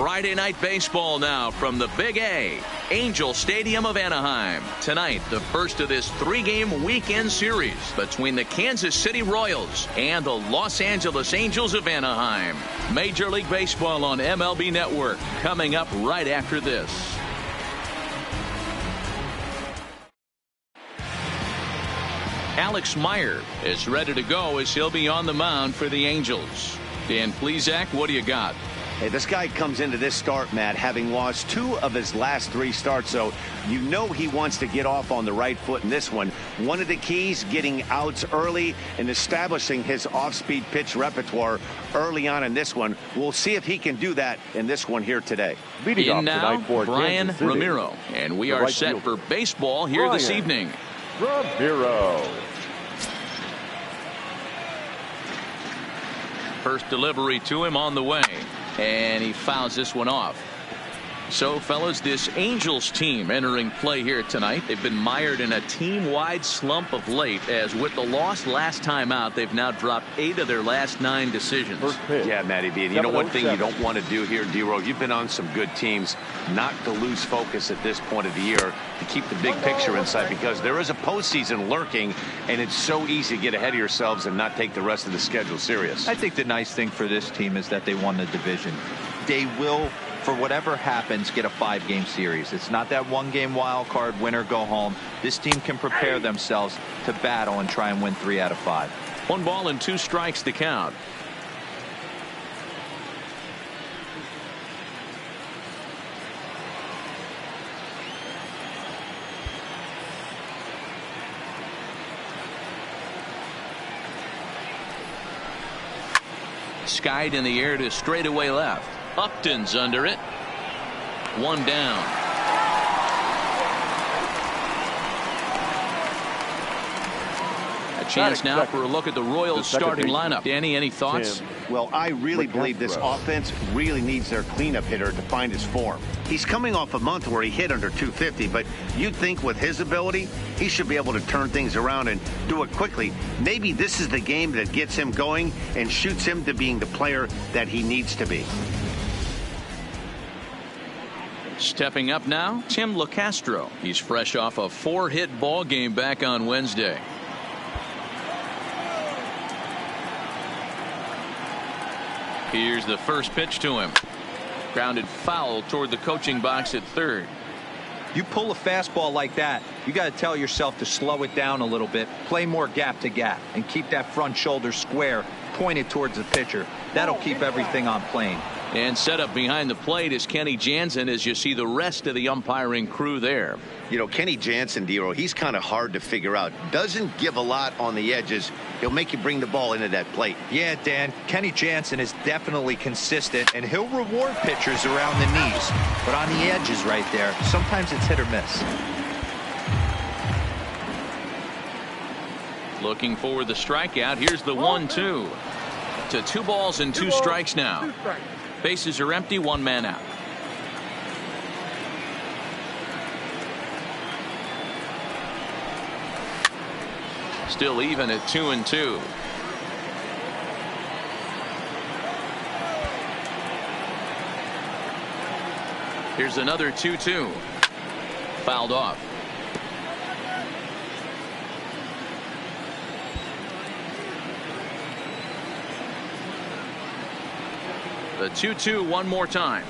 Friday night baseball now from the Big A, Angel Stadium of Anaheim. Tonight, the first of this three-game weekend series between the Kansas City Royals and the Los Angeles Angels of Anaheim. Major League Baseball on MLB Network coming up right after this. Alex Meyer is ready to go as he'll be on the mound for the Angels. Dan Plesac, what do you got? Hey, this guy comes into this start, Matt, having lost 2 of his last 3 starts, so you know he wants to get off on the right foot in this one. One of the keys, getting outs early and establishing his off-speed pitch repertoire early on in this one. We'll see if he can do that in this one here today. In now, Brian Ramiro, and we are set for baseball here this evening. Ramiro. First delivery to him on the way, and he fouls this one off. So, fellas, this Angels team entering play here tonight. They've been mired in a team-wide slump of late, as with the loss last time out, they've now dropped 8 of their last 9 decisions. Yeah, Matty B. And you know one thing you don't want to do here, D-Row, you've been on some good teams, not to lose focus at this point of the year, to keep the big picture in sight, because there is a postseason lurking, and it's so easy to get ahead of yourselves and not take the rest of the schedule serious. I think the nice thing for this team is that they won the division. They will, for whatever happens, get a 5-game series. It's not that 1-game wild card, win or go home. This team can prepare themselves to battle and try and win 3 out of 5. 1 ball and 2 strikes to count. Skied in the air to straightaway left. Upton's under it. 1 down. A chance now for a look at the Royals starting lineup. Danny, any thoughts? Well, I really believe this offense really needs their cleanup hitter to find his form. He's coming off a month where he hit under 250, but you'd think with his ability, he should be able to turn things around and do it quickly. Maybe this is the game that gets him going and shoots him to being the player that he needs to be. Stepping up now, Tim LeCastro. He's fresh off a 4-hit ball game back on Wednesday. Here's the first pitch to him. Grounded foul toward the coaching box at third. You pull a fastball like that, you got to tell yourself to slow it down a little bit, play more gap to gap, and keep that front shoulder square, pointed towards the pitcher. That'll keep everything on plane. And set up behind the plate is Kenny Jansen, as you see the rest of the umpiring crew there. You know, Kenny Jansen, D-Row, he's kind of hard to figure out. Doesn't give a lot on the edges. He'll make you bring the ball into that plate. Yeah, Dan, Kenny Jansen is definitely consistent, and he'll reward pitchers around the knees. But on the edges right there, sometimes it's hit or miss. Looking for the strikeout. Here's the 1-2. To 2 balls and 2 strikes now. Bases are empty, 1 man out. Still even at 2-2. Here's another 2-2. Fouled off. The 2-2 one more time.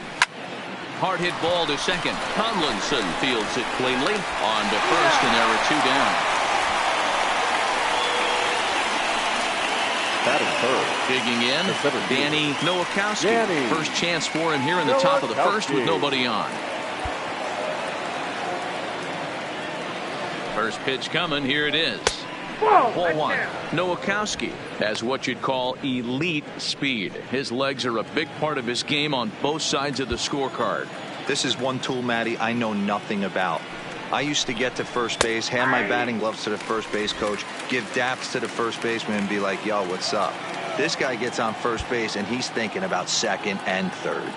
Hard hit ball to second. Tomlinson fields it cleanly. On to first, and there are 2 down. Digging in, Danny Nowakowski. First chance for him here in the top of the first with nobody on. First pitch coming. Here it is. Ball 1. Nowakowski has what you'd call elite speed. His legs are a big part of his game on both sides of the scorecard. This is one tool, Matty, I know nothing about. I used to get to first base, hand my batting gloves to the first base coach, give daps to the first baseman, and be like, yo, what's up? This guy gets on first base, and he's thinking about second and third.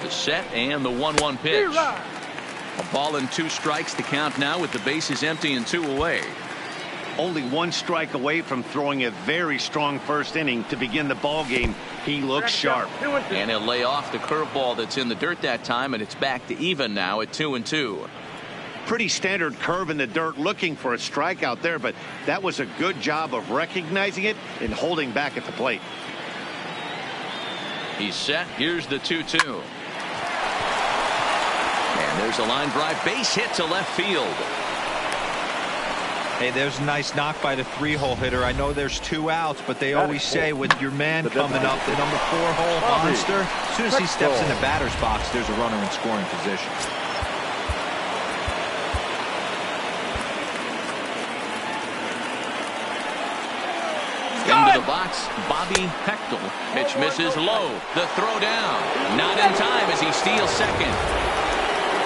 The set and the 1-1 pitch. A ball and 2 strikes to count now with the bases empty and 2 away. Only one strike away from throwing a very strong first inning to begin the ball game. He looks sharp. And he'll lay off the curveball that's in the dirt that time, and it's back to even now at 2-2. Pretty standard curve in the dirt, looking for a strikeout there, but that was a good job of recognizing it and holding back at the plate. He's set. Here's the 2-2. And there's a line drive base hit to left field. Hey, there's a nice knock by the 3-hole hitter. I know there's 2 outs, but they always say with your man coming up, the number 4-hole monster, as soon as he steps in the batter's box, there's a runner in scoring position. Into the box, Bobby Hechtel. Pitch misses low. The throw down. Not in time as he steals second.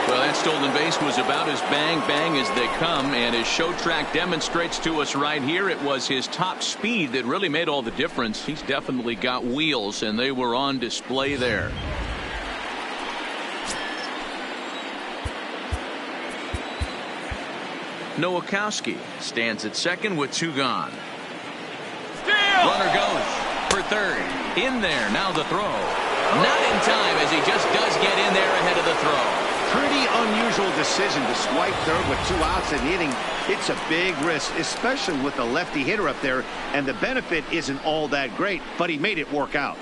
Well, that stolen base was about as bang as they come, and as Show Track demonstrates to us right here, it was his top speed that really made all the difference. He's definitely got wheels, and they were on display there. Nowakowski stands at second with 2 gone. Runner goes for third. In there. Now the throw. Not in time as he just does get in there ahead of the throw. Pretty unusual decision to swipe third with 2 outs in the inning. It's a big risk, especially with the lefty hitter up there, and the benefit isn't all that great, but he made it work out.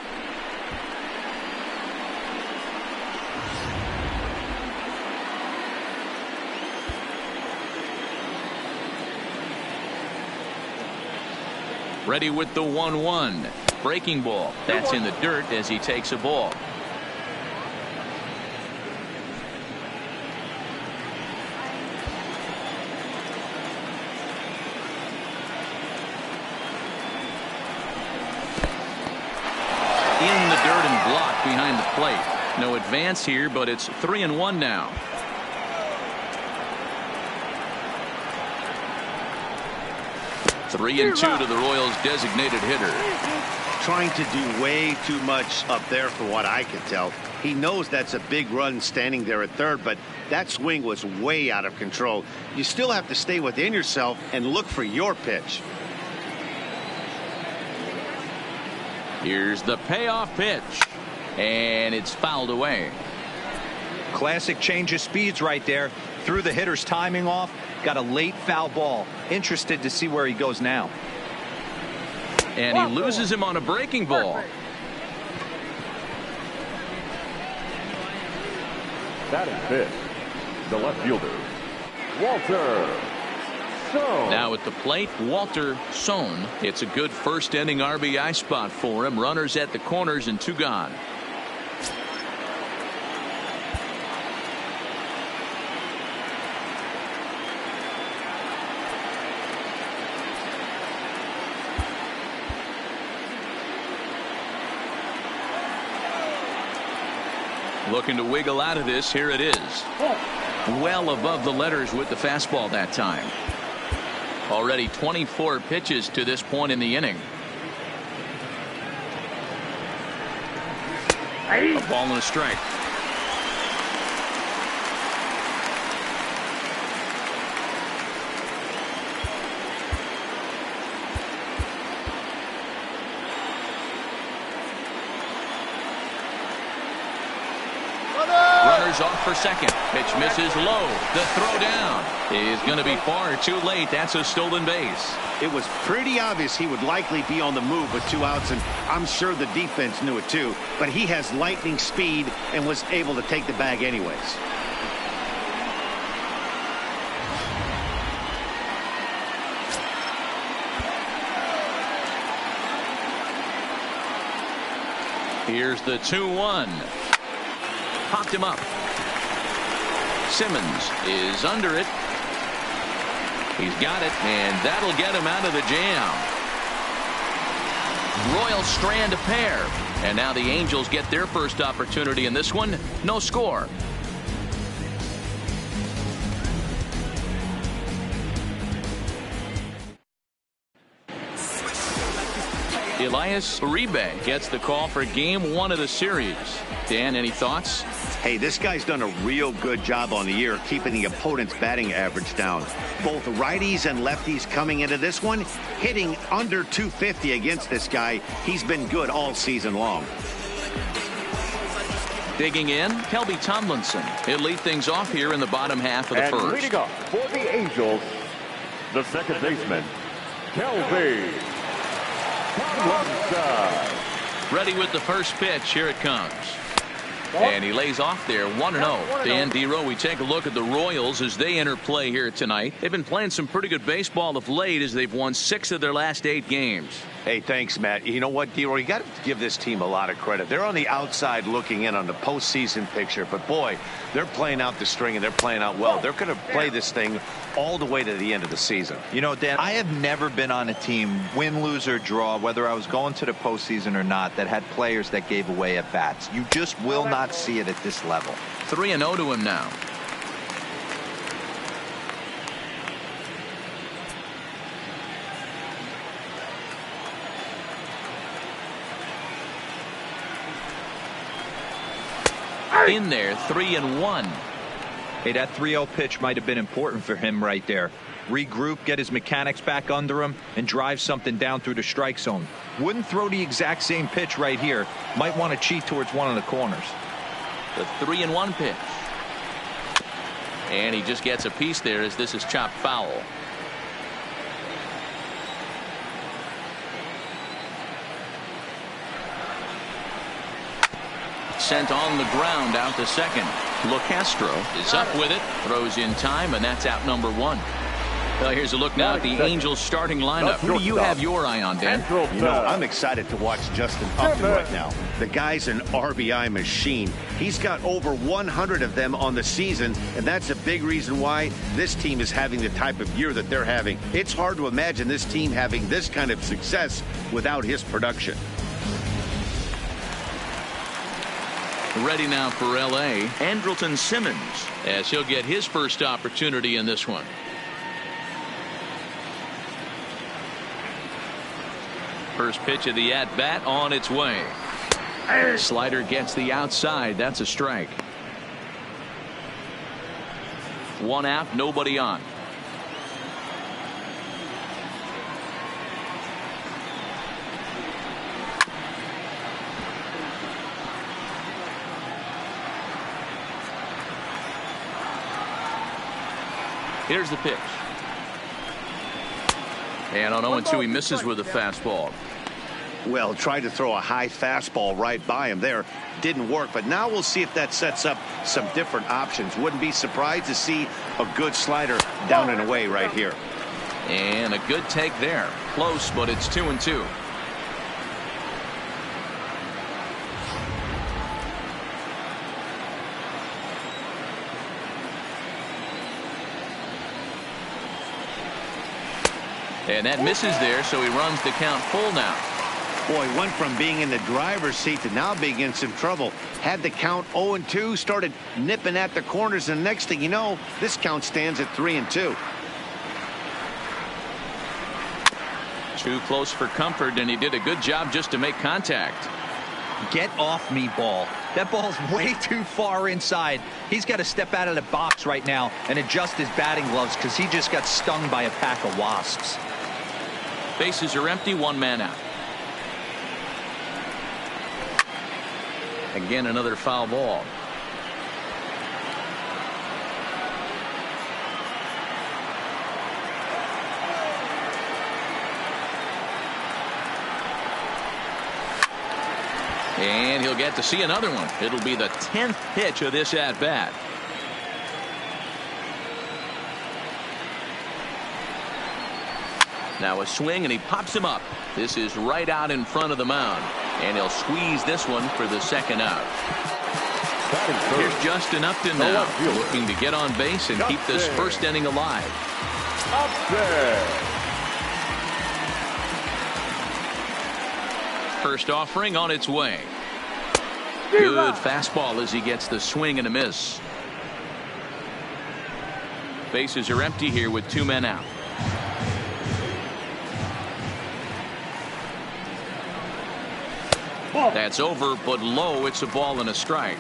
Ready with the 1-1. Breaking ball. That's in the dirt as he takes a ball. In the dirt and blocked behind the plate. No advance here, but it's 3-1 now. Three and 2 to the Royals' designated hitter. Trying to do way too much up there for what I can tell. He knows that's a big run standing there at third, but that swing was way out of control. You still have to stay within yourself and look for your pitch. Here's the payoff pitch, and it's fouled away. Classic change of speeds right there. Threw the hitter's timing off. Got a late foul ball. Interested to see where he goes now. And he loses him on a breaking ball. That is fifth. The left fielder, Walter Sohn. Now at the plate, Walter Sohn. It's a good first inning RBI spot for him. Runners at the corners and 2 gone. Looking to wiggle out of this. Here it is. Well above the letters with the fastball that time. Already 24 pitches to this point in the inning. A ball and a strike. Off for second. Pitch misses low. The throw down is going to be far too late. That's a stolen base. It was pretty obvious he would likely be on the move with 2 outs, and I'm sure the defense knew it too. But he has lightning speed and was able to take the bag anyways. Here's the 2-1. Popped him up. Simmons is under it. He's got it, and that'll get him out of the jam. Royals strand a pair, and now the Angels get their first opportunity in this one. No score. Elias Uribe gets the call for game 1 of the series. Dan, any thoughts? Hey, this guy's done a real good job on the year keeping the opponent's batting average down. Both righties and lefties coming into this one, hitting under 250 against this guy. He's been good all season long. Digging in, Kelby Tomlinson. He'll lead things off here in the bottom half of the first. Leading off for the Angels, the second baseman, Kelby Tomlinson. Ready with the first pitch. Here it comes. And he lays off there 1-0. Dan Dero, we take a look at the Royals as they enter play here tonight. They've been playing some pretty good baseball of late as they've won 6 of their last 8 games. Hey, thanks, Matt. You know what, Dero? You got to give this team a lot of credit. They're on the outside looking in on the postseason picture, but boy, they're playing out the string and they're playing out well. They're going to play this thing all the way to the end of the season. You know, Dan, I have never been on a team, win, lose, or draw, whether I was going to the postseason or not, that had players that gave away at bats. You just will not see it at this level. 3-0 to him now. In there, 3-1. Hey, that 3-0 pitch might have been important for him right there. Regroup, get his mechanics back under him, and drive something down through the strike zone. Wouldn't throw the exact same pitch right here. Might want to cheat towards one of the corners. The 3-1 pitch. And he just gets a piece there as this is chopped foul. Sent on the ground out to second. LoCastro is up with it, throws in time, and that's out number 1. Well, here's a look now at the Angels starting lineup. Who do you have your eye on, Dan? You know, I'm excited to watch Justin Upton right now. The guy's an RBI machine. He's got over 100 of them on the season, and that's a big reason why this team is having the type of year that they're having. It's hard to imagine this team having this kind of success without his production. Ready now for L.A., Andrelton Simmons, as he'll get his first opportunity in this one. First pitch of the at-bat on its way. Slider gets the outside. That's a strike. 1 out, nobody on. Here's the pitch. And on 0-2, he misses with a fastball. Well, tried to throw a high fastball right by him there. Didn't work, but now we'll see if that sets up some different options. Wouldn't be surprised to see a good slider down and away right here. And a good take there. Close, but it's 2-2. And that misses there, so he runs the count full now. Boy, went from being in the driver's seat to now being in some trouble. Had the count 0-2, started nipping at the corners, and next thing you know, this count stands at 3-2. Too close for comfort, and he did a good job just to make contact. Get off me, ball. That ball's way too far inside. He's got to step out of the box right now and adjust his batting gloves because he just got stung by a pack of wasps. Bases are empty, 1 man out. Again, another foul ball. And he'll get to see another one. It'll be the 10th pitch of this at-bat. Now a swing, and he pops him up. This is right out in front of the mound. And he'll squeeze this one for the second out. Here's Justin Upton now, looking to get on base and keep this first inning alive. First offering on its way. Good fastball as he gets the swing and a miss. Bases are empty here with 2 men out. That's over, but low. It's a ball and a strike.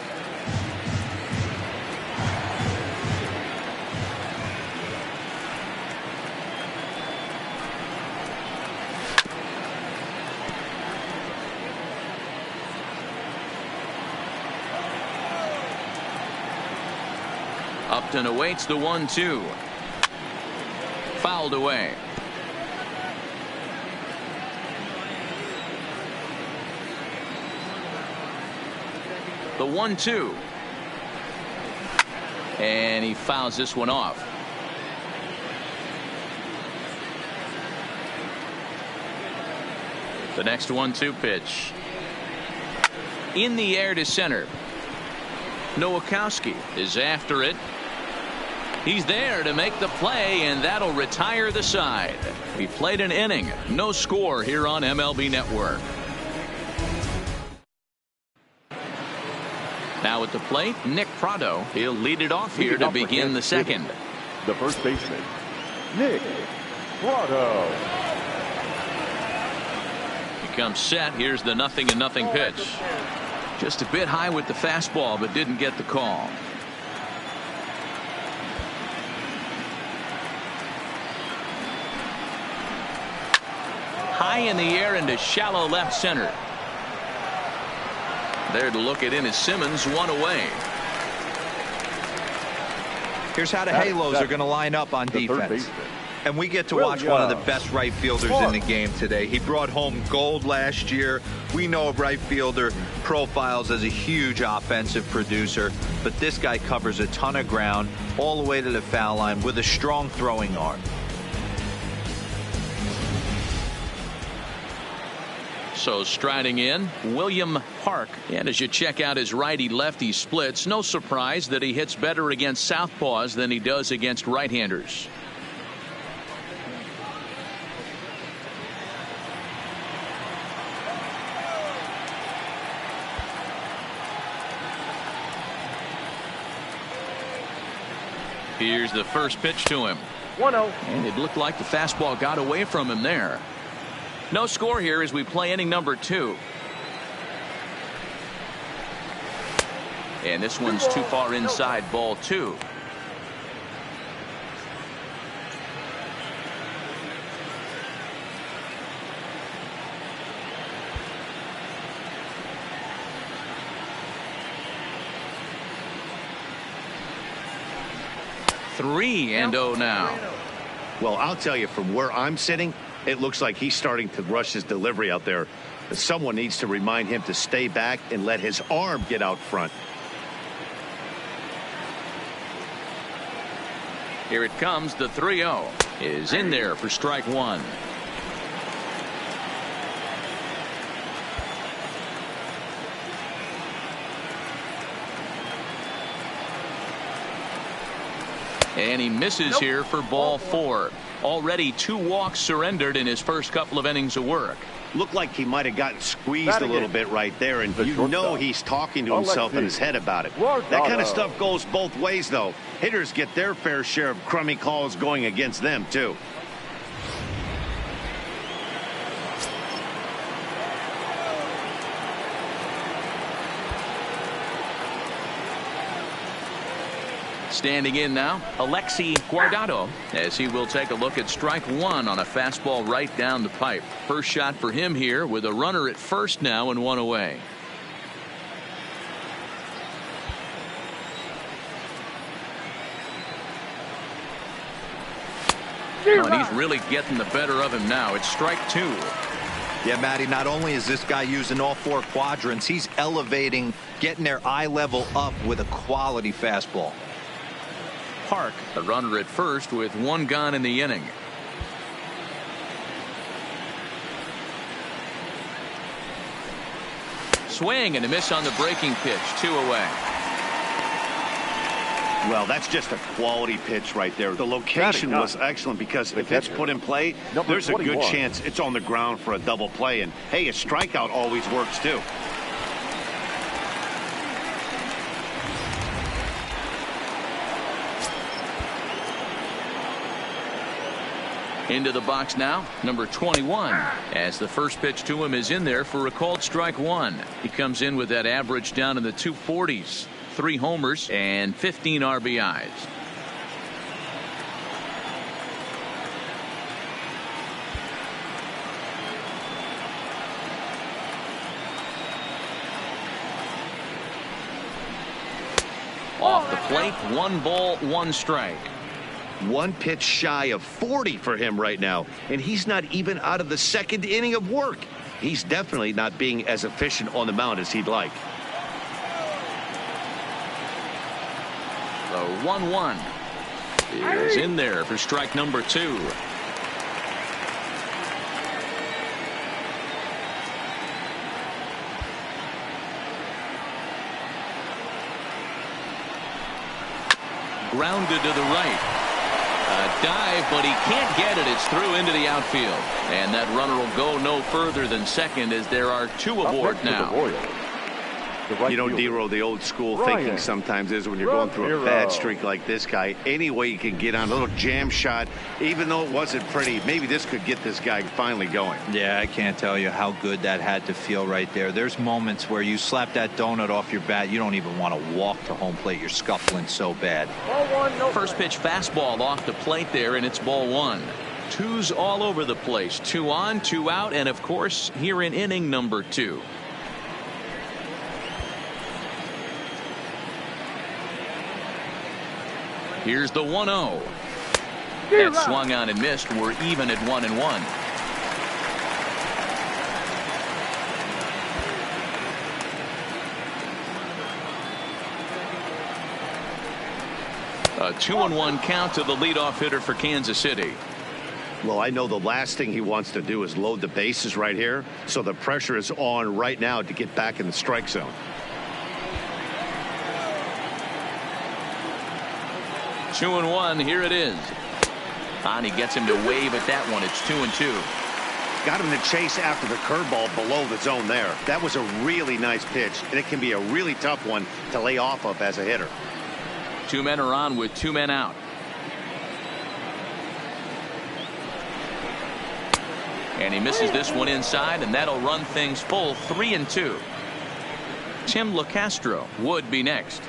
Upton awaits the 1-2. Fouled away. The 1-2. And he fouls this one off. The next 1-2 pitch. In the air to center. Nowakowski is after it. He's there to make the play, and that'll retire the side. He played an inning. No score here on MLB Network. Now at the plate, Nick Prado. He'll lead it off here to begin the second. The first baseman, Nick Prado. He comes set. Here's the 0-0 pitch. Just a bit high with the fastball, but didn't get the call. High in the air into shallow left center. There to look it in is Simmons, one away. Here's how the Halos are going to line up on defense. And we get to watch one of the best right fielders in the game today. He brought home gold last year. We know a right fielder profiles as a huge offensive producer, but this guy covers a ton of ground all the way to the foul line with a strong throwing arm. So striding in, William Park. And as you check out his righty-lefty splits, no surprise that he hits better against southpaws than he does against right-handers. Here's the first pitch to him. 1-0. And it looked like the fastball got away from him there. No score here as we play inning number 2. And this one's too far inside, ball 2. Three and 0 now. Well, I'll tell you, from where I'm sitting, it looks like he's starting to rush his delivery out there. Someone needs to remind him to stay back and let his arm get out front. Here it comes. The 3-0 is in there for strike one. And he misses here for ball 4. Already 2 walks surrendered in his first couple of innings of work. Looked like he might have gotten squeezed a little bit right there, and you know he's talking to himself in his head about it. That kind of stuff goes both ways, though. Hitters get their fair share of crummy calls going against them, too. Standing in now, Alexi Guardado, as he will take a look at strike one on a fastball right down the pipe. First shot for him here with a runner at first now and 1 away. Oh, and he's really getting the better of him now. It's strike 2. Yeah, Matty, not only is this guy using all 4 quadrants, he's elevating, getting their eye level up with a quality fastball. Park, a runner at first with 1 gone in the inning. Swing and a miss on the breaking pitch. 2 away. Well, that's just a quality pitch right there. The location was excellent because if it's put in play, there's a good chance it's on the ground for a double play. And, hey, a strikeout always works, too. Into the box now, number 21. As the first pitch to him is in there for a called strike one. He comes in with that average down in the 240s. 3 homers and 15 RBIs. Off the plate, 1 ball, 1 strike. 1 pitch shy of 40 for him right now, and he's not even out of the 2nd inning of work. He's definitely not being as efficient on the mound as he'd like. The 1-1 is in there for strike number 2. Grounded to the right. A dive, but he can't get it. It's through into the outfield. And that runner will go no further than second as there are 2 aboard now. You know, Dero, the old school thinking sometimes is when you're going through a bad streak like this guy, any way you can get on a little jam shot, even though it wasn't pretty, maybe this could get this guy finally going. Yeah, I can't tell you how good that had to feel right there. There's moments where you slap that donut off your bat, you don't even want to walk to home plate. You're scuffling so bad. First pitch fastball off the plate there, and it's ball 1. 2s all over the place. 2 on, 2 out, and of course here in inning number 2. Here's the 1-0. That swung on and missed. We're even at 1-1. A 2-1 count to the leadoff hitter for Kansas City. Well, I know the last thing he wants to do is load the bases right here, so the pressure is on right now to get back in the strike zone. 2-1. Here it is. And he gets him to wave at that one. It's 2-2. Got him to chase after the curveball below the zone there. That was a really nice pitch, and it can be a really tough one to lay off of as a hitter. 2 men are on with 2 men out. And he misses this one inside, and that'll run things full 3-2. Tim LeCastro would be next.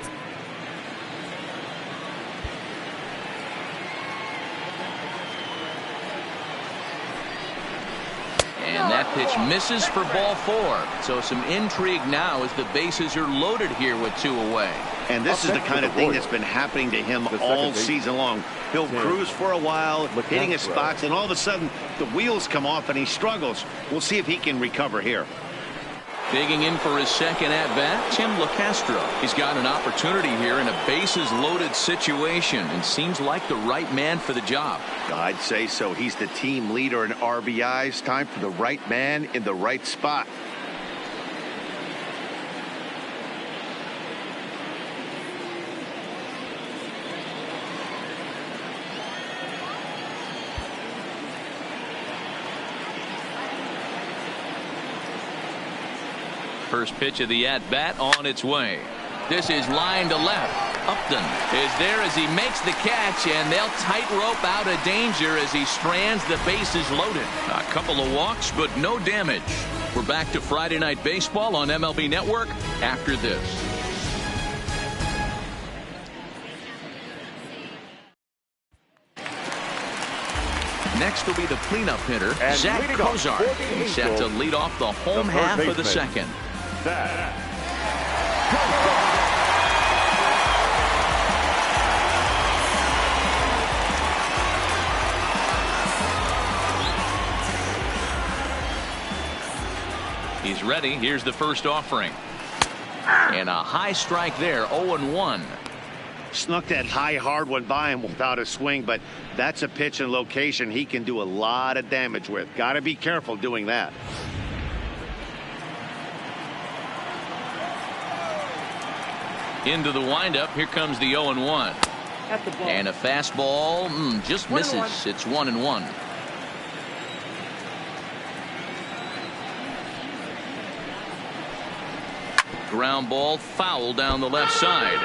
And that pitch misses for ball 4. So some intrigue now as the bases are loaded here with 2 away. And this is the kind of thing that's been happening to him all season long. He'll cruise for a while, hitting his spots, and all of a sudden the wheels come off and he struggles. We'll see if he can recover here. Digging in for his second at-bat, Tim LeCastro. He's got an opportunity here in a bases-loaded situation and seems like the right man for the job. I'd say so. He's the team leader in RBIs. Time for the right man in the right spot. First pitch of the at-bat on its way. This is line to left. Upton is there as he makes the catch, and they'll tightrope out of danger as he strands the bases loaded. A couple of walks, but no damage. We're back to Friday Night Baseball on MLB Network after this. Next will be the cleanup hitter, Zach Cozart. He's set to lead off the home half of the second. He's ready. Here's the first offering. And a high strike there, 0-1. Snuck that high hard one by him without a swing, but that's a pitch and location he can do a lot of damage with. Got to be careful doing that. Into the windup. Here comes the 0-1. And a fastball just misses. It's 1-1. Ground ball foul down the left side.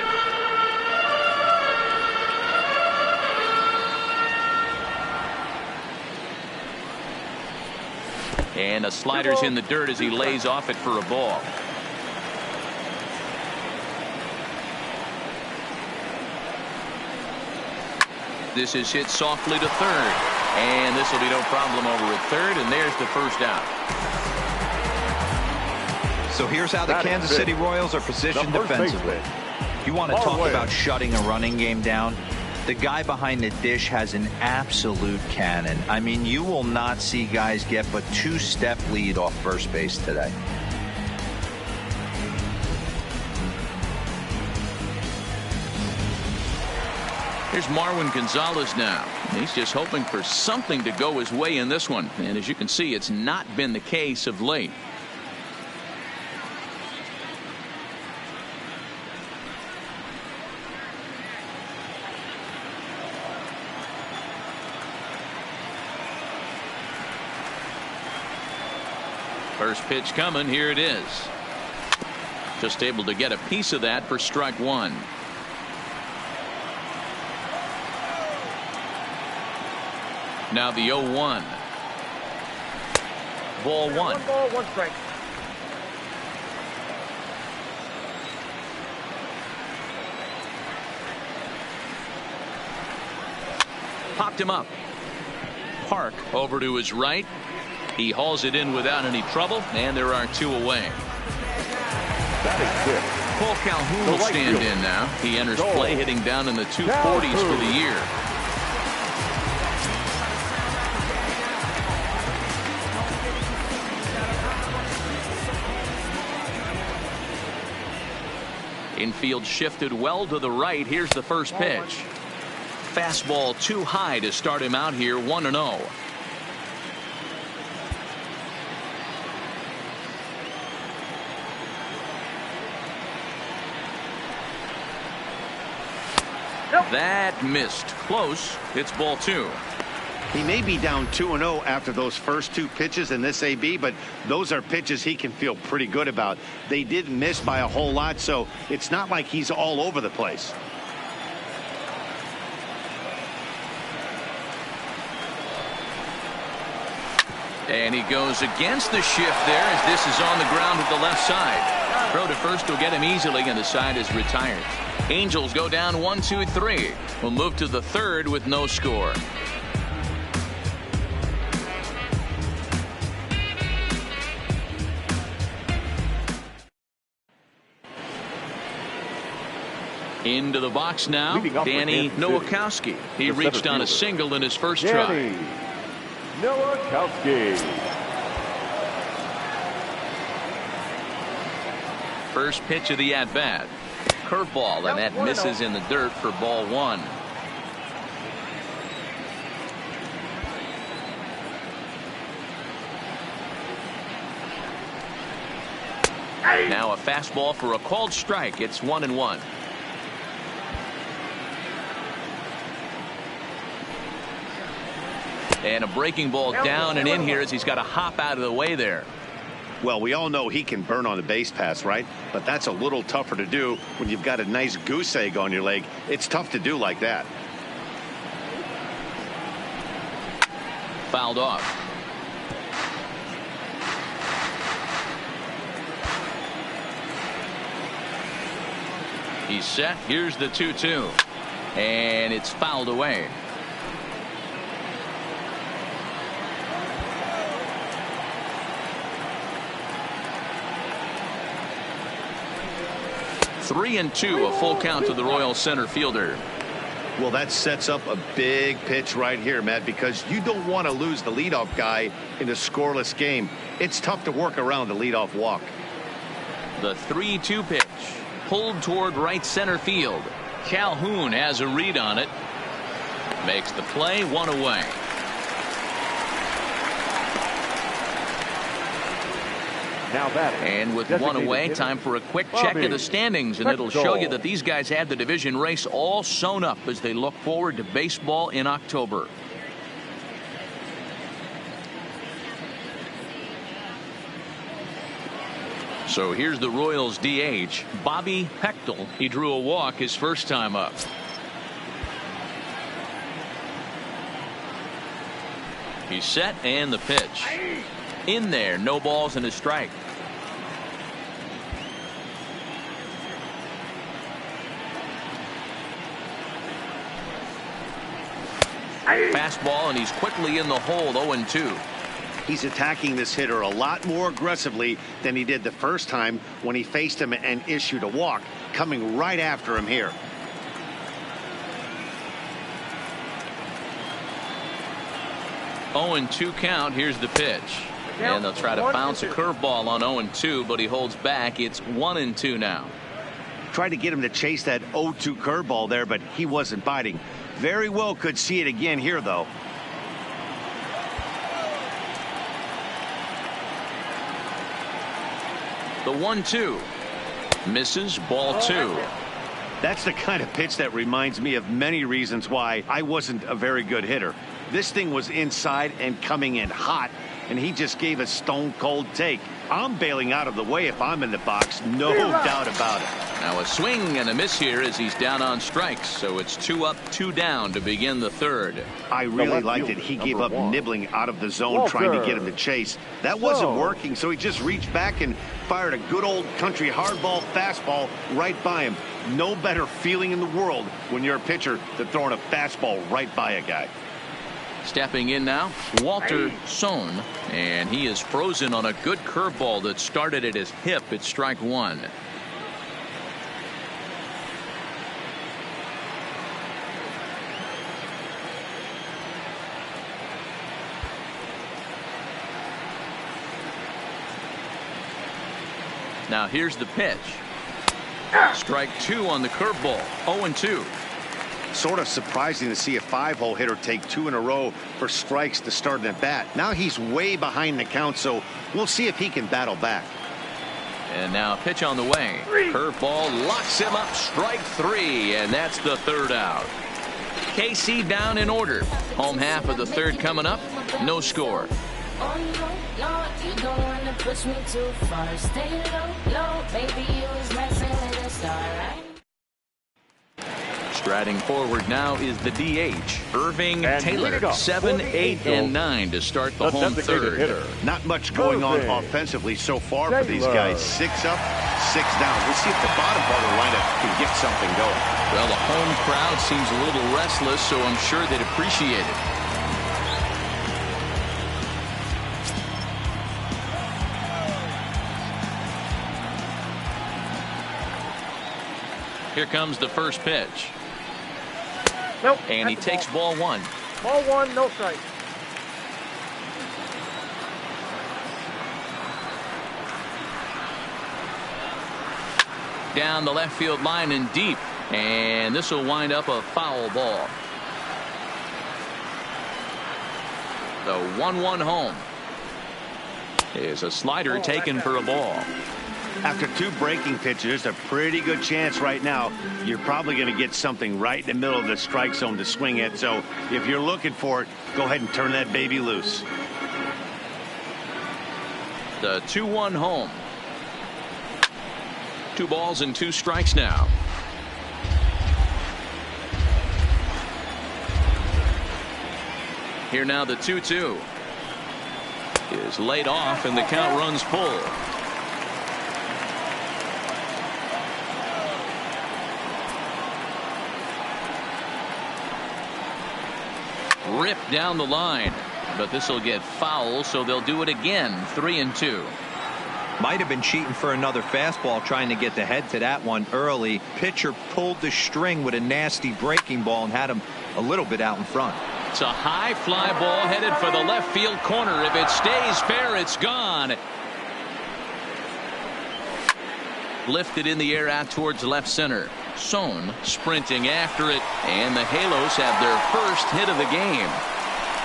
And a slider's in the dirt as he lays off it for a ball. This is hit softly to third. And this will be no problem over at third. And there's the first out. So here's how the Kansas City Royals are positioned defensively. You want to talk about shutting a running game down? The guy behind the dish has an absolute cannon. I mean, you will not see guys get but two-step lead off first base today. Here's Marwin Gonzalez now. He's just hoping for something to go his way in this one. And as you can see, it's not been the case of late. First pitch coming. Here it is. Just able to get a piece of that for strike one. Now the 0-1. Ball one. 1 ball, 1 strike. Popped him up. Park over to his right. He hauls it in without any trouble, and there are 2 away. Paul Calhoun will stand in now. He enters play hitting down in the 240s for the year. Infield shifted well to the right. Here's the first pitch. Fastball too high to start him out here 1-0. That missed. Close. It's ball 2. He may be down 2-0 after those first 2 pitches in this AB, but those are pitches he can feel pretty good about. They didn't miss by a whole lot, so it's not like he's all over the place. And he goes against the shift there as this is on the ground at the left side. Throw to first will get him easily, and the side is retired. Angels go down 1-2-3. We'll move to the third with no score. Into the box now, Danny Nowakowski. He reached on a single in his first try. Nowakowski. First pitch of the at-bat. Curveball, and that misses in the dirt for ball 1. Now a fastball for a called strike. It's 1-1. And a breaking ball down and in here as he's got to hop out of the way there. Well, we all know he can burn on the base pass, right? But that's a little tougher to do when you've got a nice goose egg on your leg. It's tough to do like that. Fouled off. He's set. Here's the 2-2. And it's fouled away. Three and 2, a full count to the Royals center fielder. Well, that sets up a big pitch right here, Matt, because you don't want to lose the leadoff guy in a scoreless game. It's tough to work around the leadoff walk. The 3-2 pitch pulled toward right center field. Calhoun has a read on it. Makes the play, 1 away. Now batting. And with 1 away, time for a quick check of the standings, and it'll show you that these guys had the division race all sewn up as they look forward to baseball in October. So here's the Royals DH, Bobby Pechtel. He drew a walk his first time up. He's set, and the pitch. In there, no balls and a strike. Fastball, and he's quickly in the hole, 0-2. He's attacking this hitter a lot more aggressively than he did the first time when he faced him and issued a walk, coming right after him here. Oh, 0-2 count. Here's the pitch. And they'll try to bounce a curveball on 0-2, but he holds back. It's 1-2 now. Tried to get him to chase that 0-2 curveball there, but he wasn't biting. Very well could see it again here, though. The 1-2 misses, ball 2. That's the kind of pitch that reminds me of many reasons why I wasn't a very good hitter. This thing was inside and coming in hot, and he just gave a stone cold take. I'm bailing out of the way if I'm in the box, no doubt about it. Now a swing and a miss here as he's down on strikes, so it's 2 up, 2 down to begin the third. I really liked it. He gave up nibbling out of the zone, trying to get him to chase. That wasn't working, so he just reached back and fired a good old country hardball fastball right by him. No better feeling in the world when you're a pitcher than throwing a fastball right by a guy. Stepping in now, Walter Sohn, and he is frozen on a good curveball that started at his hip at strike 1. Now here's the pitch. Strike 2 on the curveball. 0-2. Sort of surprising to see a 5-hole hitter take 2 in a row for strikes to start an at bat. Now he's way behind the count, so we'll see if he can battle back. And now pitch on the way. Curveball locks him up. Strike 3, and that's the third out. KC down in order. Home half of the third coming up. No score. You don't wanna push me too far. Stay low, baby, you was messing with a star, right? Striding forward now is the DH, Irving And Taylor. 7, 8, and 9 to start the home third. Hitter. Not much going on offensively so far for these guys. 6 up, 6 down. We'll see if the bottom part of the lineup can get something going. Well, the home crowd seems a little restless, so I'm sure they'd appreciate it. Here comes the first pitch. Nope. And he takes ball 1. Ball 1, no strike. Down the left field line and deep. And this will wind up a foul ball. The 1-1 home is a slider taken for a ball. After 2 breaking pitches, a pretty good chance right now you're probably going to get something right in the middle of the strike zone to swing at. So if you're looking for it, go ahead and turn that baby loose. The 2-1 home. 2 balls and 2 strikes now. Here now the 2-2 is laid off and the count runs full. Ripped down the line, but this will get foul, so they'll do it again. 3-2. Might have been cheating for another fastball, trying to get the head to that one early. Pitcher pulled the string with a nasty breaking ball and had him a little bit out in front. It's a high fly ball headed for the left field corner. If it stays fair, it's gone. Lifted in the air out towards left center. Sohn sprinting after it, and the Halos have their first hit of the game.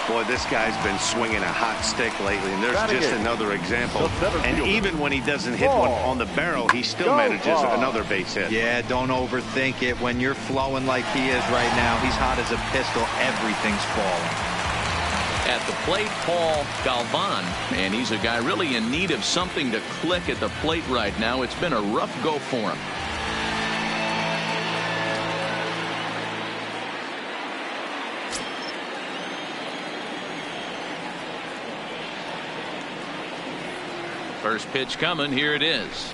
Boy, this guy's been swinging a hot stick lately, and there's just another example. And even when he doesn't hit one on the barrel, he still manages another base hit. Yeah, don't overthink it. When you're flowing like he is right now, he's hot as a pistol. Everything's falling. At the plate, Paul Galvan, and he's a guy really in need of something to click at the plate right now. It's been a rough go for him. First pitch coming. Here it is.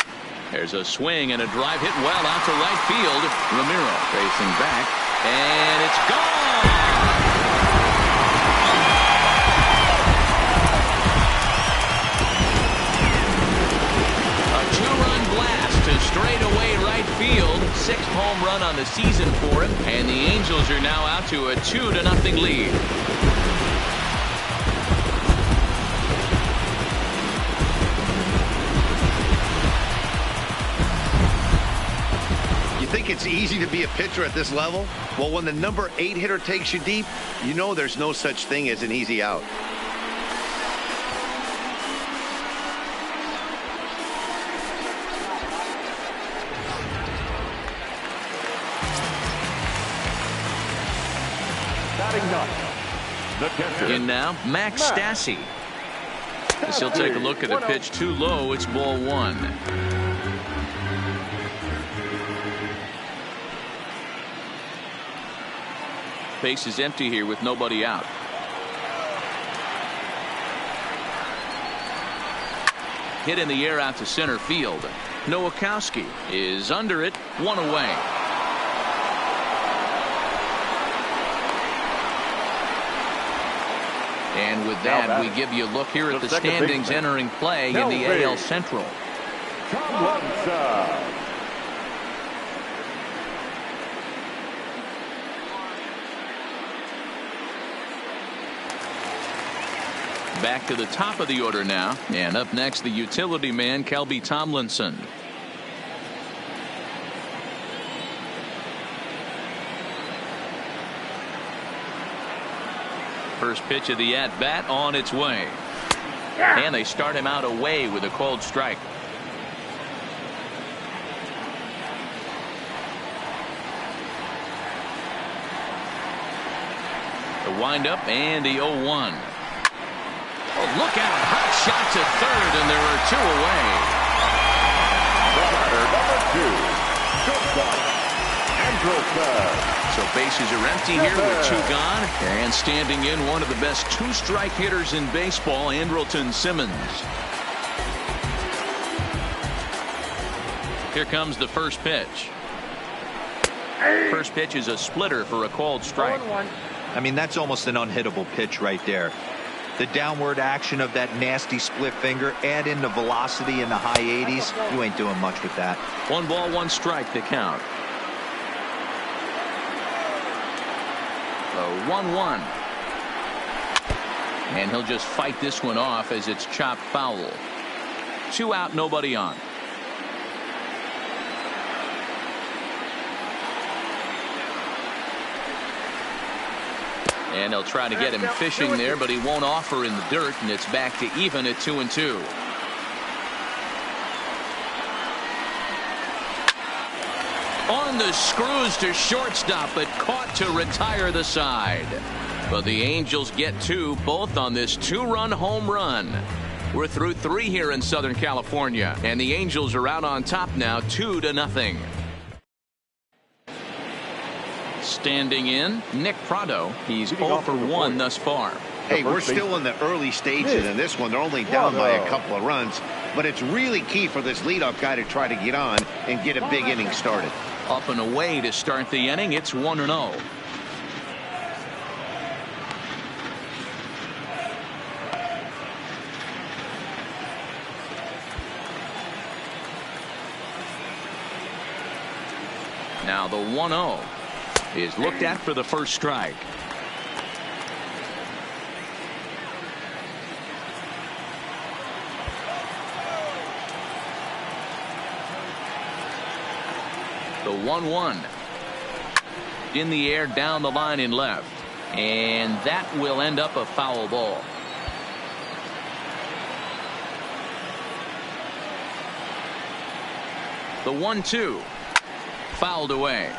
There's a swing and a drive hit well out to right field. Ramiro facing back, and it's gone. A two-run blast to straightaway right field. 6th home run on the season for him, and the Angels are now out to a 2-0 lead. Think it's easy to be a pitcher at this level? Well, when the number 8 hitter takes you deep, you know there's no such thing as an easy out. Batting ninth, the catcher. In now, Max Stassi. As he'll take a look at a pitch too low. It's ball 1. Base is empty here with nobody out. Hit in the air out to center field. Nowakowski is under it. 1 away. And with that, we give you a look here at the standings entering play in the AL Central. Back to the top of the order now, and up next the utility man Kelby Tomlinson. First pitch of the at-bat on its way, and they start him out away with a cold strike. The windup and the 0-1. Oh, look out. Hot shot to third, and there are 2 away. So bases are empty here with 2 gone. And standing in, one of the best 2-strike hitters in baseball, Andrelton Simmons. Here comes the first pitch. First pitch is a splitter for a called strike. I mean, that's almost an unhittable pitch right there. The downward action of that nasty split finger, add in the velocity in the high 80s, you ain't doing much with that. 1 ball, 1 strike to count. The 1-1. And he'll just fight this one off as it's chopped foul. 2 out, nobody on. And they'll try to get him fishing there, but he won't offer in the dirt, and it's back to even at 2-2. On the screws to shortstop, but caught to retire the side. But the Angels get 2, both on this 2-run home run. We're through 3 here in Southern California, and the Angels are out on top now, 2-0. Standing in, Nick Prado. He's 0 for 1 thus far. Hey, we're still in the early stages in this one. They're only down by a couple of runs, but it's really key for this leadoff guy to try to get on and get a big inning started. Up and away to start the inning. It's 1-0. Now the 1-0 is looked at for the first strike. The 1-1 in the air down the line in left, and that will end up a foul ball. The 1-2 fouled away.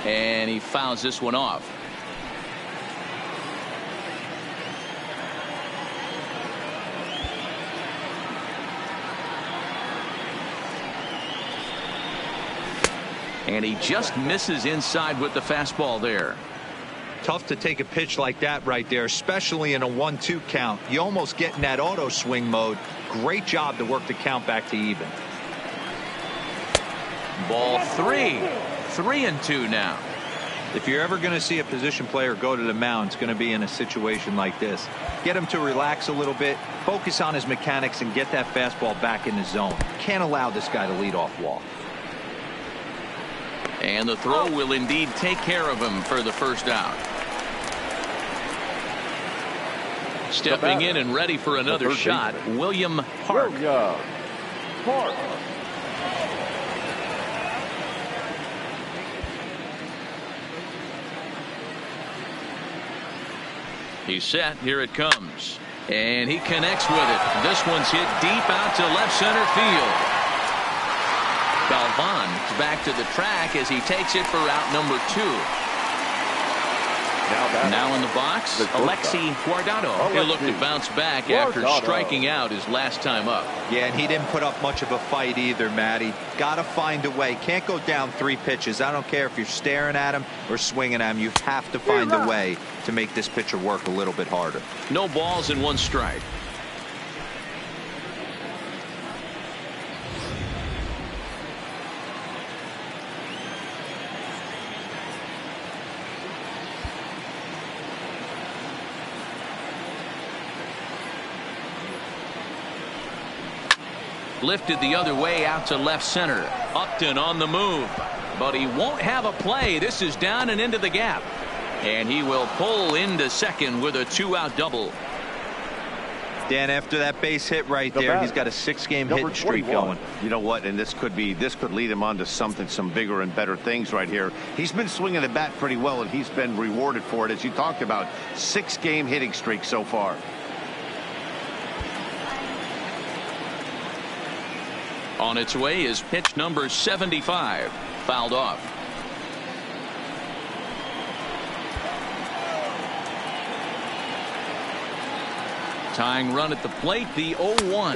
And he fouls this one off. And he just misses inside with the fastball there. Tough to take a pitch like that right there, especially in a 1-2 count. You almost get in that auto swing mode. Great job to work the count back to even. Ball 3. 3-2 now. If you're ever going to see a position player go to the mound, it's going to be in a situation like this. Get him to relax a little bit, focus on his mechanics, and get that fastball back in the zone. Can't allow this guy to lead off walk. And the throw will indeed take care of him for the first out. Stepping in and ready for another shot, William Park. He's set. Here it comes. And he connects with it. This one's hit deep out to left center field. Galvan's back to the track as he takes it for out number 2. Now in the box, Alexi Guardado. He'll look to bounce back after striking out his last time up. Yeah, and he didn't put up much of a fight either, Matty. Got to find a way. Can't go down 3 pitches. I don't care if you're staring at him or swinging at him. You have to find a way to make this pitcher work a little bit harder. No balls and 1 strike. Lifted the other way out to left center. Upton on the move, but he won't have a play. This is down and into the gap, and he will pull into second with a 2-out double. Dan, after that base hit right there, he's got a 6-game hitting streak going. You know what? And this could lead him on to some bigger and better things right here. He's been swinging the bat pretty well, and he's been rewarded for it, as you talked about. 6-game hitting streak so far. On its way is pitch number 75. Fouled off. Tying run at the plate, the 0-1.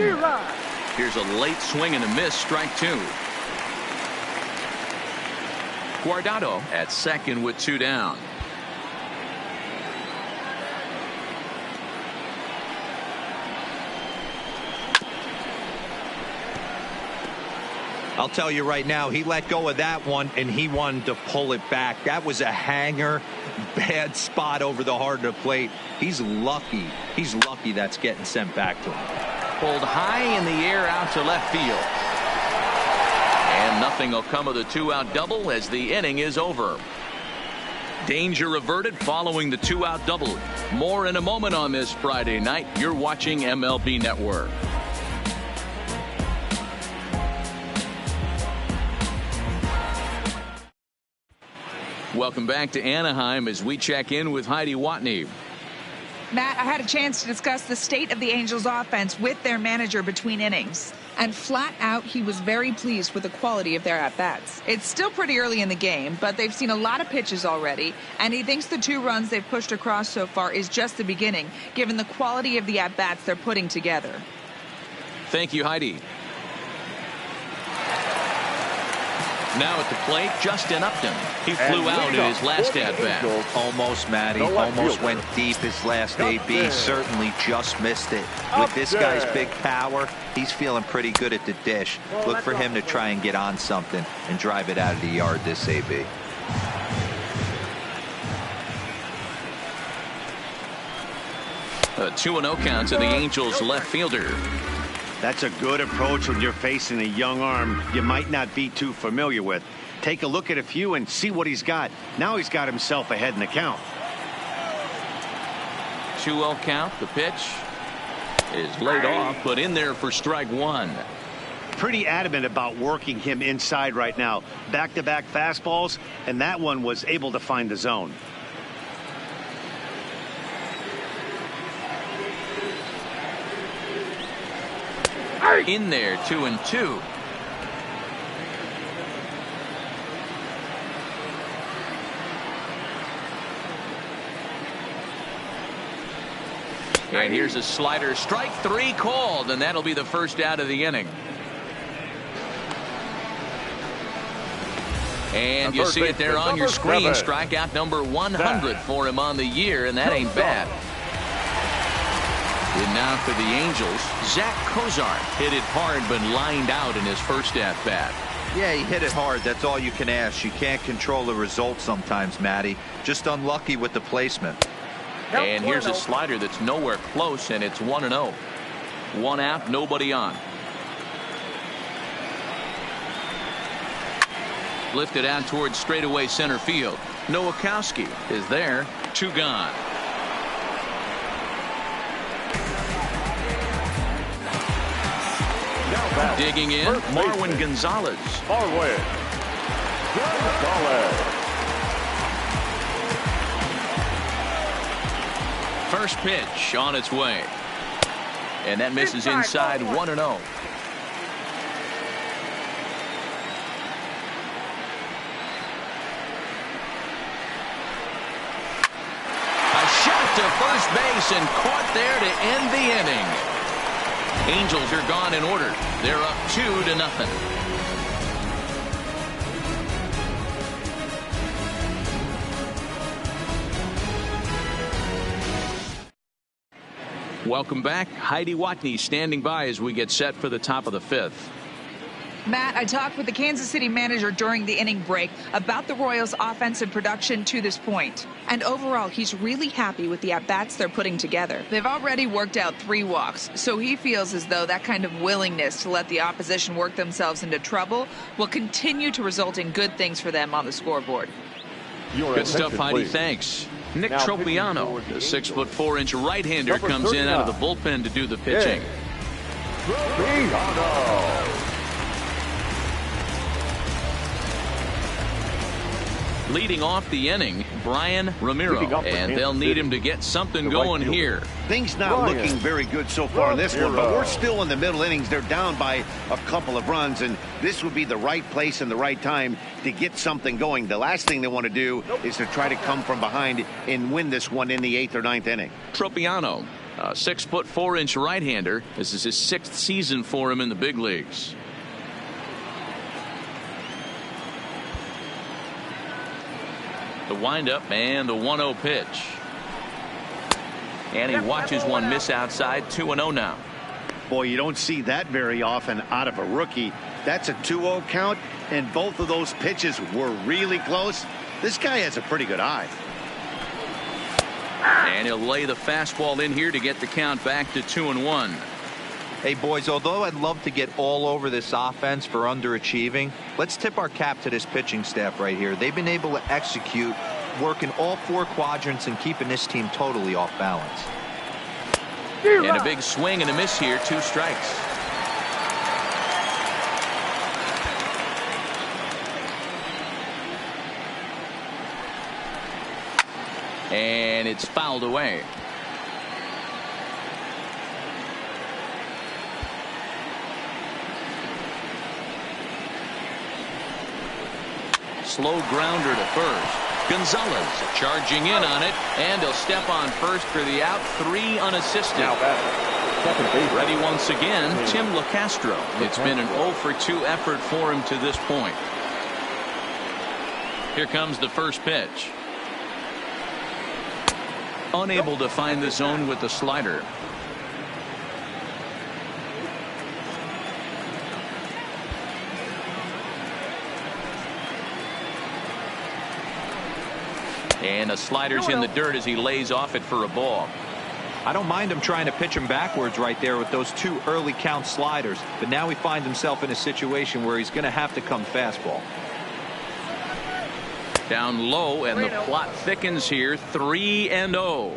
Here's a late swing and a miss, strike 2. Guardado at second with 2 down. I'll tell you right now, he let go of that one, and he wanted to pull it back. That was a hanger, bad spot over the heart of the plate. He's lucky. He's lucky that's getting sent back to him. Pulled high in the air out to left field. And nothing will come of the 2-out double as the inning is over. Danger averted following the 2-out double. More in a moment on this Friday night. You're watching MLB Network. Welcome back to Anaheim as we check in with Heidi Watney. Matt, I had a chance to discuss the state of the Angels offense with their manager between innings. And flat out, he was very pleased with the quality of their at-bats. It's still pretty early in the game, but they've seen a lot of pitches already. And he thinks the 2 runs they've pushed across so far is just the beginning, given the quality of the at-bats they're putting together. Thank you, Heidi. Now at the plate, Justin Upton. He flew out in his last at-bat. Almost, Matty. Almost went deep his last AB. Certainly just missed it. With this guy's big power, he's feeling pretty good at the dish. Look for him to try and get on something and drive it out of the yard this AB. A 2-0 count to the Angels left fielder. That's a good approach when you're facing a young arm you might not be too familiar with. Take a look at a few and see what he's got. Now he's got himself ahead in the count. 2-0 count. The pitch is laid off, but in there for strike 1. Pretty adamant about working him inside right now. Back-to-back fastballs, and that one was able to find the zone. In there, 2-2. And here's a slider, strike 3 called, and that'll be the first out of the inning. And you see it there on your screen. Strikeout number 100 for him on the year, and that ain't bad. And now for the Angels, Zach Cozart hit it hard but lined out in his first at-bat. Yeah, he hit it hard. That's all you can ask. You can't control the result sometimes, Matty. Just unlucky with the placement. And here's a slider that's nowhere close, and it's 1-0. 1 out, nobody on. Lifted out towards straightaway center field. Nowakowski is there. 2 gone. Digging in, Marwin Gonzalez. First pitch on its way. And that misses inside. 1-0. To first base and caught there to end the inning. Angels are gone in order. They're up 2-0. Welcome back. Heidi Watney standing by as we get set for the top of the 5th. Matt, I talked with the Kansas City manager during the inning break about the Royals' offensive production to this point. And overall, he's really happy with the at-bats they're putting together. They've already worked out 3 walks, so he feels as though that kind of willingness to let the opposition work themselves into trouble will continue to result in good things for them on the scoreboard. Good stuff, Heidi. Thanks. Nick Tropiano, the 6'4" right-hander, comes in out of the bullpen to do the pitching. Leading off the inning, Brian Ramiro, and they'll need him to get something going here. Things not looking very good so far in this one, but we're still in the middle innings. They're down by a couple of runs, and this would be the right place and the right time to get something going. The last thing they want to do is to try to come from behind and win this one in the 8th or 9th inning. Tropiano, a 6'4" right-hander. This is his 6th season for him in the big leagues. The windup and the 1-0 pitch. And he watches one miss outside. 2-0 now. Boy, you don't see that very often out of a rookie. That's a 2-0 count, and both of those pitches were really close. This guy has a pretty good eye. And he'll lay the fastball in here to get the count back to 2-1. Hey, boys, although I'd love to get all over this offense for underachieving, let's tip our cap to this pitching staff right here. They've been able to execute, working all 4 quadrants and keeping this team totally off balance. And a big swing and a miss here. 2 strikes. And it's fouled away. Slow grounder to first. Gonzalez charging in on it, and he'll step on first for the out. 3 unassisted. Ready once again, Tim LaCastro. It's been an 0-for-2 effort for him to this point. Here comes the first pitch. Unable to find the zone with the slider. And the slider's in the dirt as he lays off it for a ball. I don't mind him trying to pitch him backwards right there with those 2 early count sliders, but now he finds himself in a situation where he's going to have to come fastball. Down low, and the plot thickens here. 3-0.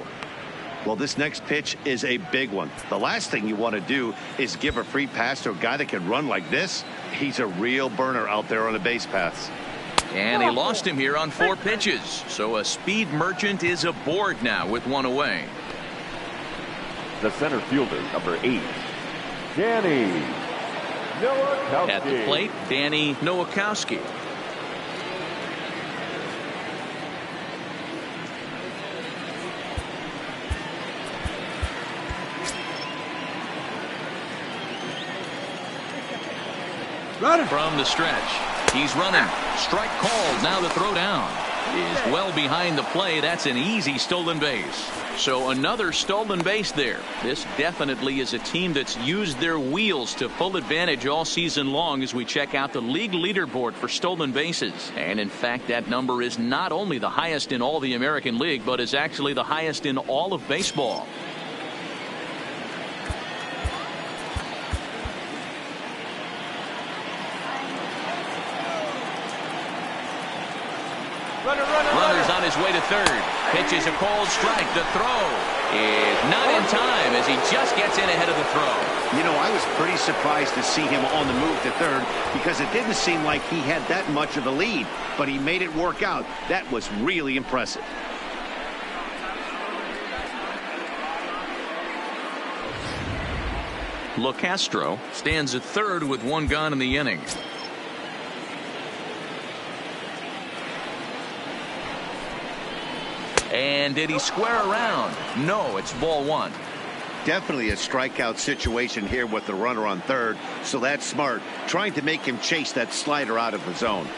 Well, this next pitch is a big one. The last thing you want to do is give a free pass to a guy that can run like this. He's a real burner out there on the base paths. And he lost him here on 4 pitches. So a speed merchant is aboard now with 1 away. The center fielder, number 8, Danny Nowakowski. At the plate, Danny Nowakowski. From the stretch. He's running. Strike called. Now the throw down is well behind the play. That's an easy stolen base. So another stolen base there. This definitely is a team that's used their wheels to full advantage all season long as we check out the league leaderboard for stolen bases. And in fact, that number is not only the highest in all the American League, but is actually the highest in all of baseball. Runner's on his way to third. Pitches a cold strike. The throw is not in time as he just gets in ahead of the throw. You know, I was pretty surprised to see him on the move to third because it didn't seem like he had that much of a lead, but he made it work out. That was really impressive. LeCastro stands at third with one gone in the inning. And did he square around? No, it's ball one. Definitely a strikeout situation here with the runner on third, so that's smart, trying to make him chase that slider out of the zone.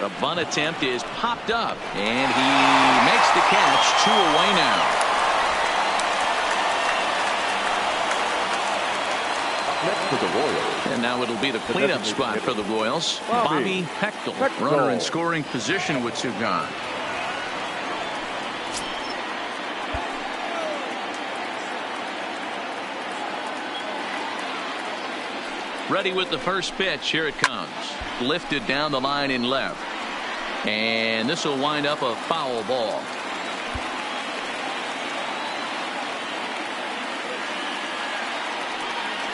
The bunt attempt is popped up, and he makes the catch. 2 away now. Next for the Royals. And now it'll be the cleanup spot for the Royals. Bobby Hechtel, runner in scoring position with 2 gone. Ready with the first pitch. Here it comes. Lifted down the line in left. And this will wind up a foul ball.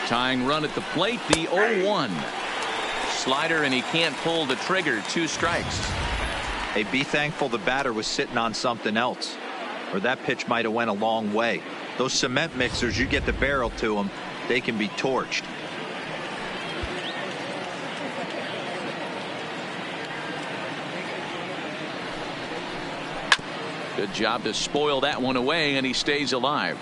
Tying run at the plate, the 0-1. Slider, and he can't pull the trigger. 2 strikes. Hey, be thankful the batter was sitting on something else, or that pitch might have went a long way. Those cement mixers, you get the barrel to them, they can be torched. Good job to spoil that one away, and he stays alive.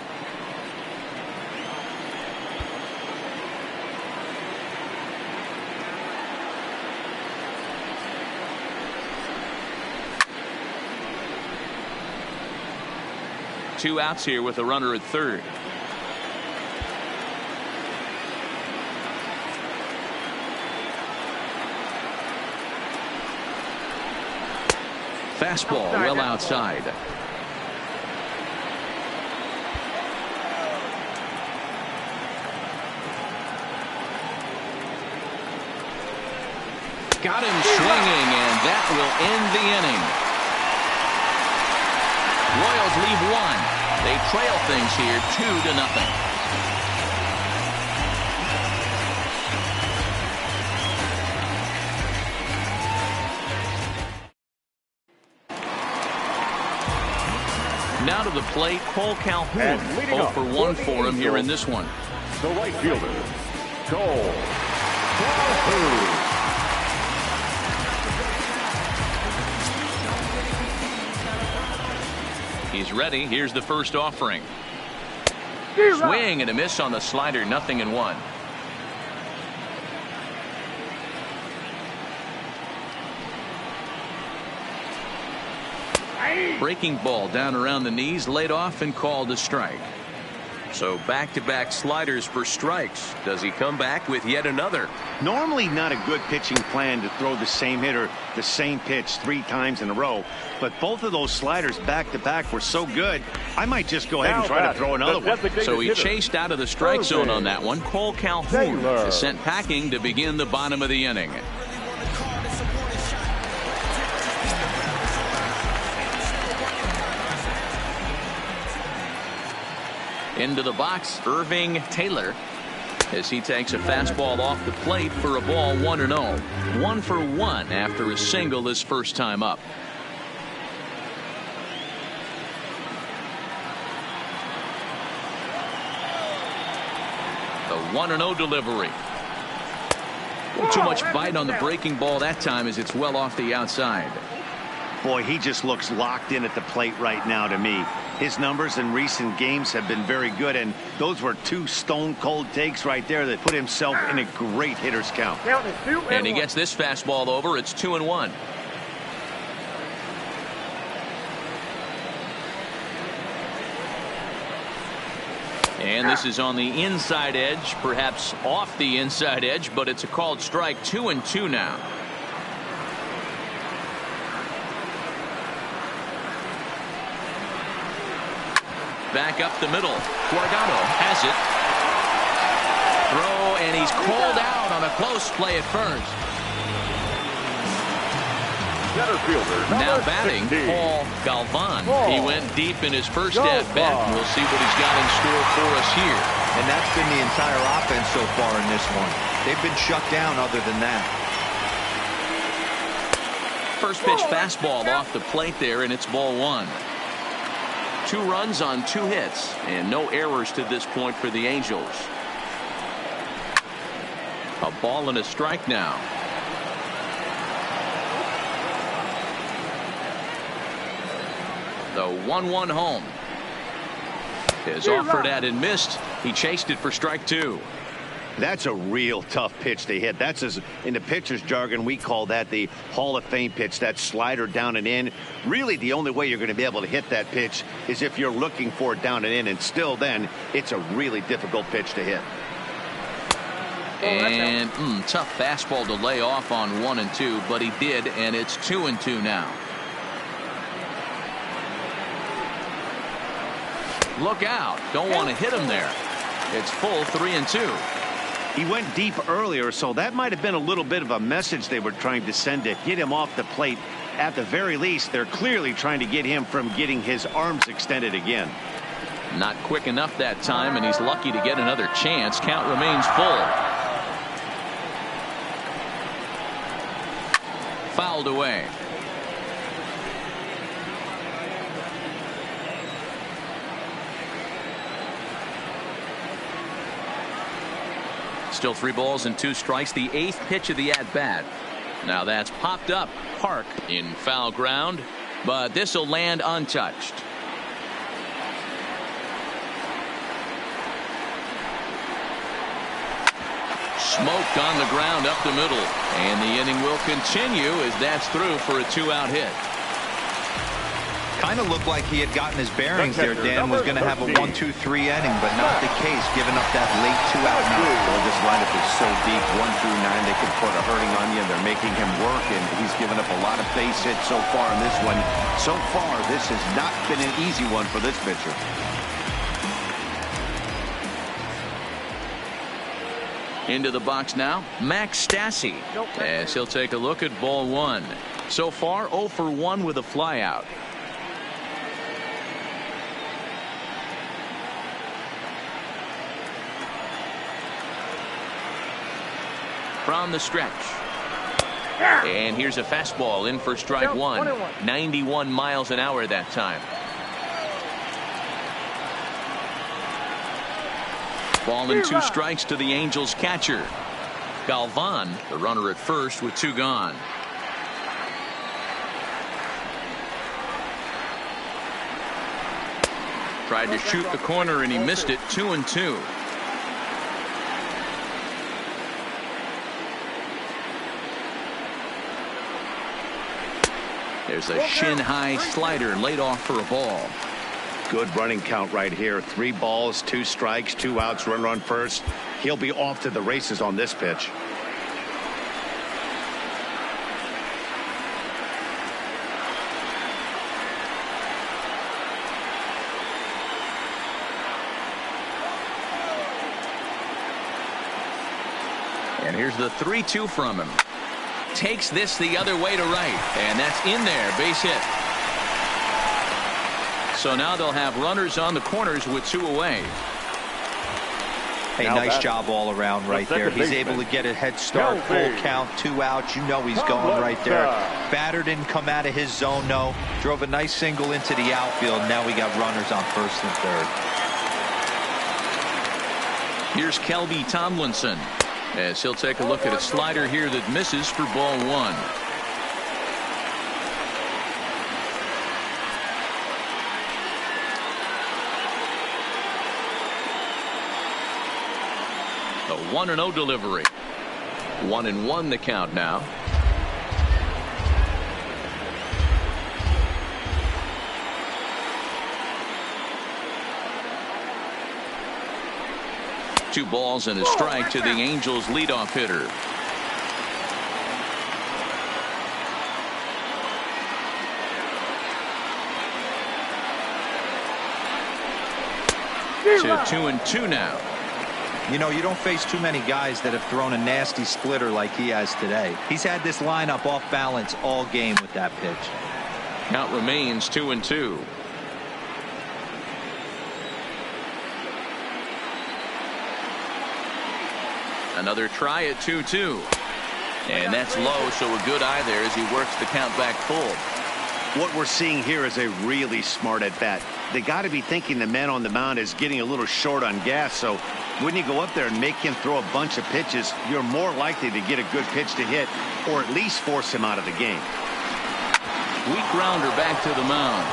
Two outs here with a runner at third. Fastball well outside. Got him swinging, and that will end the inning. Royals leave 1. They trail things here 2-0. Now to the plate, Cole Calhoun. 0 for 1 for him here in this one. The right fielder, Cole Calhoun. He's ready. Here's the first offering. Swing and a miss on the slider. 0-1. Breaking ball down around the knees, laid off and called a strike. So back-to-back sliders for strikes. Does he come back with yet another? Normally not a good pitching plan to throw the same hitter the same pitch 3 times in a row, but both of those sliders back-to-back were so good, I might just go ahead and try to throw another one. So he chased out of the strike zone on that one. Cole Calhoun is sent packing to begin the bottom of the inning. Into the box, Irving Taylor, as he takes a fastball off the plate for a ball. 1-0. 1 for 1 after a single his first time up. The 1-0 delivery. Too much bite on the breaking ball that time as it's well off the outside. Boy, he just looks locked in at the plate right now to me. His numbers in recent games have been very good, and those were two stone-cold takes right there that put himself in a great hitter's count. And he gets this fastball over. It's 2-1. And this is on the inside edge, perhaps off the inside edge, but it's a called strike. 2-2 now. Back up the middle. Guardado has it. Throw, and he's called out on a close play at first. Center fielder, Now batting, 16. Paul Galvan. He went deep in his first at bat. We'll see what he's got in store for us here. And that's been the entire offense so far in this one. They've been shut down other than that. First pitch fastball off the plate there, and it's ball one. 2 runs on 2 hits, and no errors to this point for the Angels. A ball and a strike now. The 1-1 home is offered at and missed. He chased it for strike 2. That's a real tough pitch to hit. That's, in the pitcher's jargon, we call that the Hall of Fame pitch, that slider down and in. Really, the only way you're going to be able to hit that pitch is if you're looking for it down and in, and still then, it's a really difficult pitch to hit. And tough fastball to lay off on 1 and 2, but he did, and it's 2-2 now. Look out. Don't want to hit him there. It's full 3-2. He went deep earlier, so that might have been a little bit of a message they were trying to send to get him off the plate. At the very least, they're clearly trying to get him from getting his arms extended again. Not quick enough that time, and he's lucky to get another chance. Count remains full. Fouled away. Still 3 balls and 2 strikes. The 8th pitch of the at-bat. Now that's popped up. Park in foul ground, but this will land untouched. Smoked on the ground up the middle, and the inning will continue as that's through for a 2-out hit. Kind of looked like he had gotten his bearings there. Dan was going to have a 1-2-3 inning, but not the case, giving up that late 2-out knock. Well, this lineup is so deep, 1 through 9, they could put a hurting on you. They're making him work, and he's given up a lot of base hits so far in this one. So far, this has not been an easy one for this pitcher. Into the box now, Max Stassi, as he'll take a look at ball 1. So far, 0 for 1 with a flyout. From the stretch. And here's a fastball in for strike 1. 91 miles an hour that time. Ball and 2 strikes to the Angels catcher. Galvan, the runner at first with 2 gone. Tried to shoot the corner and he missed it. 2-2. There's a shin-high slider laid off for a ball. Good running count right here. 3 balls, 2 strikes, 2 outs, runner on first. He'll be off to the races on this pitch. And here's the 3-2 from him. Takes this the other way to right, and that's in there. Base hit. So now they'll have runners on the corners with 2 away. Hey, nice job all around right there. He's able to get a head start, full count, 2 outs. You know he's going right there. Batter didn't come out of his zone, no. Drove a nice single into the outfield. Now we got runners on first and third. Here's Kelby Tomlinson, as he'll take a look at a slider here that misses for ball 1. 1-0 delivery. 1-1 the count now. Two balls and a strike to the Angels leadoff hitter. To 2-2 now. You know, you don't face too many guys that have thrown a nasty splitter like he has today. He's had this lineup off balance all game with that pitch. Count remains 2-2. Another try at 2-2. And that's low, so a good eye there as he works the count back full. What we're seeing here is a really smart at bat. They got to be thinking the man on the mound is getting a little short on gas, so when you go up there and make him throw a bunch of pitches, you're more likely to get a good pitch to hit or at least force him out of the game. Weak grounder back to the mound.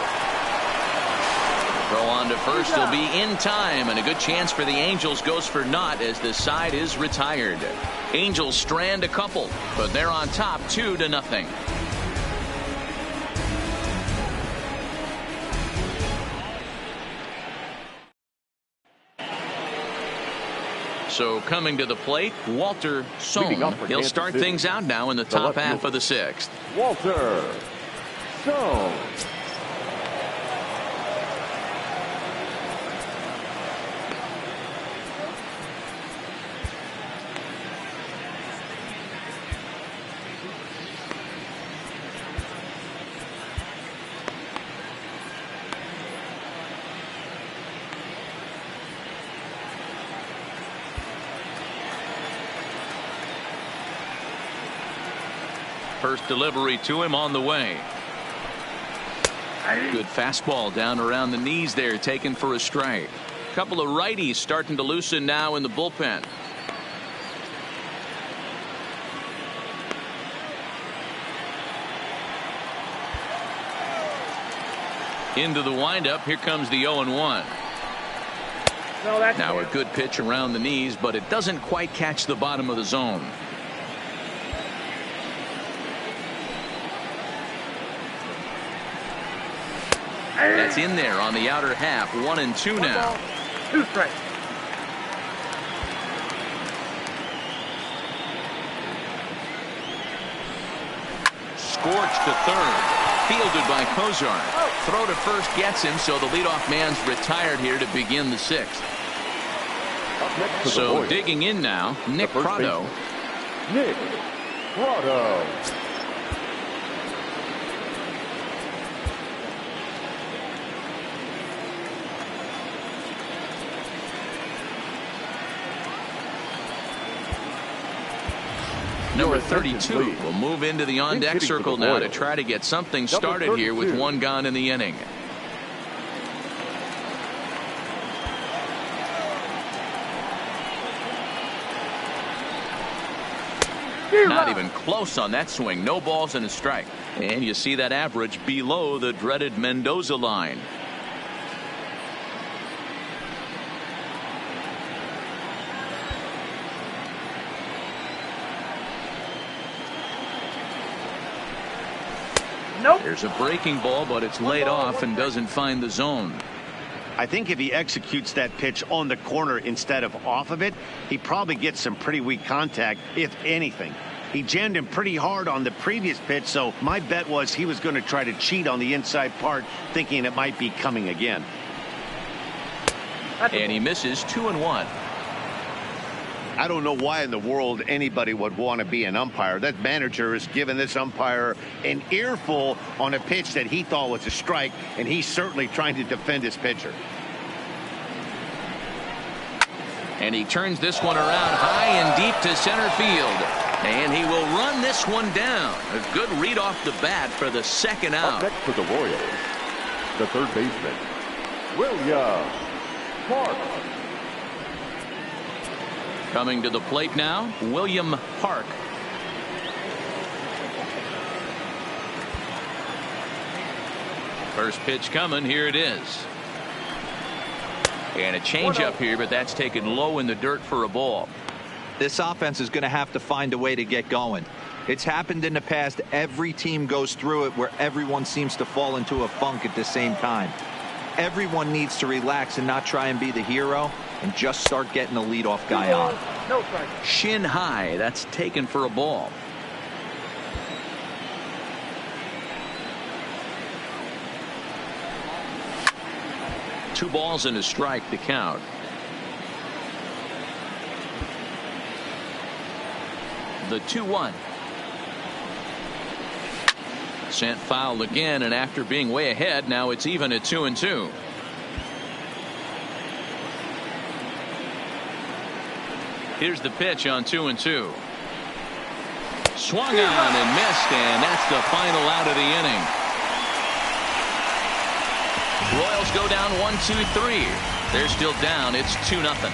Throw on to first will be in time, and a good chance for the Angels goes for naught as the side is retired. Angels strand a couple, but they're on top 2-0. So coming to the plate, Walter Sohn. He'll start things out now in the top half of the sixth. Walter Sohn. First delivery to him on the way. Good fastball down around the knees there, taken for a strike. Couple of righties starting to loosen now in the bullpen. Into the windup. Here comes the 0-1. Now a good pitch around the knees, but it doesn't quite catch the bottom of the zone. That's in there on the outer half. 1-2 now. 2 strikes. Scorched to third. Fielded by Kozar. Throw to first gets him, so the leadoff man's retired here to begin the sixth. So digging in now, Nick Prado. Nick Prado. Number 32 will move into the on-deck circle now to try to get something started here with one gone in the inning. Not even close on that swing. No balls and a strike. And you see that average below the dreaded Mendoza line. Nope. There's a breaking ball, but it's laid off and doesn't find the zone. I think if he executes that pitch on the corner instead of off of it, he probably gets some pretty weak contact, if anything. He jammed him pretty hard on the previous pitch, so my bet was he was going to try to cheat on the inside part, thinking it might be coming again. And he misses 2-1. I don't know why in the world anybody would want to be an umpire. That manager has given this umpire an earful on a pitch that he thought was a strike, and he's certainly trying to defend his pitcher. And he turns this one around high and deep to center field. And he will run this one down. A good read off the bat for the second out. Up next for the Royals, the third baseman, William Park. Coming to the plate now, William Park. First pitch coming. Here it is. And a changeup here, but that's taken low in the dirt for a ball. This offense is going to have to find a way to get going. It's happened in the past. Every team goes through it where everyone seems to fall into a funk at the same time. Everyone needs to relax and not try and be the hero and just start getting the leadoff guy on. No strike. Shin high. That's taken for a ball. Two balls and a strike to count. The 2-1. Sent foul again, and after being way ahead, now it's even at 2-2. Here's the pitch on 2-2. Swung on and missed, and that's the final out of the inning. Royals go down 1-2-3. They're still down. It's 2-0.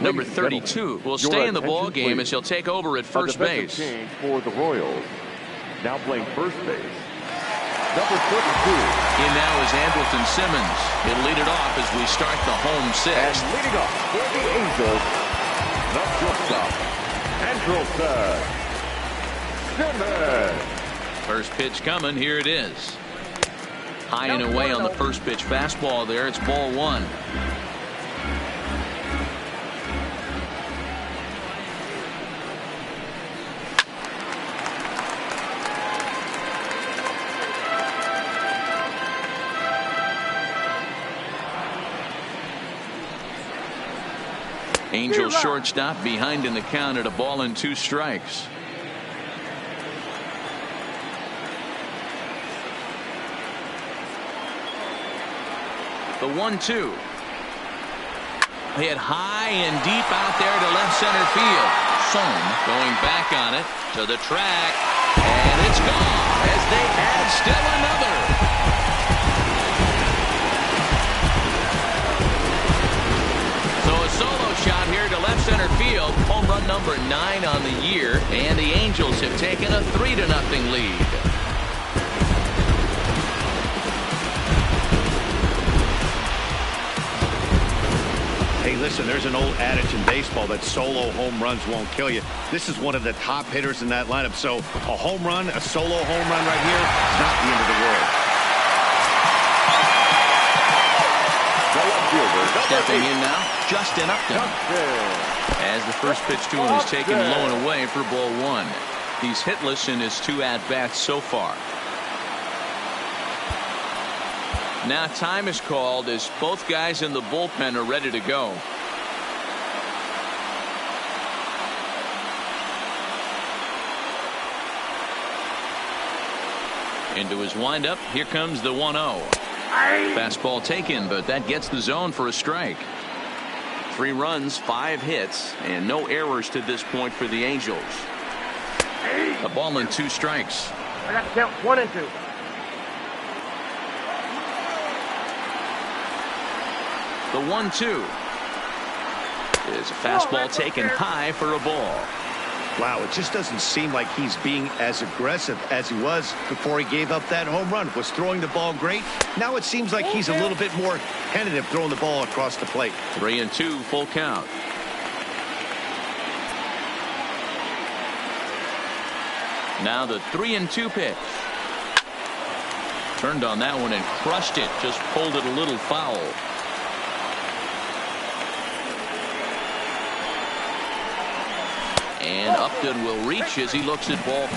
Number 32 will stay in the ball game as he'll take over at first base. Change for the Royals. Now playing first base. Number 32. In now is Andrelton Simmons. He'll lead it off as we start the home sixth. And leading off for the Angels, the shortstop, Andrelton Simmons. First pitch coming. Here it is. High and away on the first pitch fastball there. It's ball one. Angels shortstop behind in the count at a ball and 2 strikes. The 1-2. Hit high and deep out there to left center field. Sohn going back on it to the track, and it's gone as they add still another. Solo shot here to left center field. Home run number 9 on the year, and the Angels have taken a 3-0 lead. Hey, listen, there's an old adage in baseball that solo home runs won't kill you. This is one of the top hitters in that lineup. So a home run, a solo home run right here is not the end of the world. Stepping in now, Justin Upton. As the first pitch to him is taken low and away for ball one. He's hitless in his 2 at-bats so far. Now time is called as both guys in the bullpen are ready to go. Into his windup, here comes the 1-0. Fastball taken, but that gets the zone for a strike. 3 runs, 5 hits, and no errors to this point for the Angels. A ball and 2 strikes. I got to count 1 and 2. The 1-2 is a fastball taken high for a ball. Wow, it just doesn't seem like he's being as aggressive as he was before he gave up that home run. Was throwing the ball great. Now it seems like he's a little bit more tentative throwing the ball across the plate. 3-2, full count. Now the 3-2 pitch. Turned on that one and crushed it. Just pulled it a little foul. And Upton will reach as he looks at ball 4.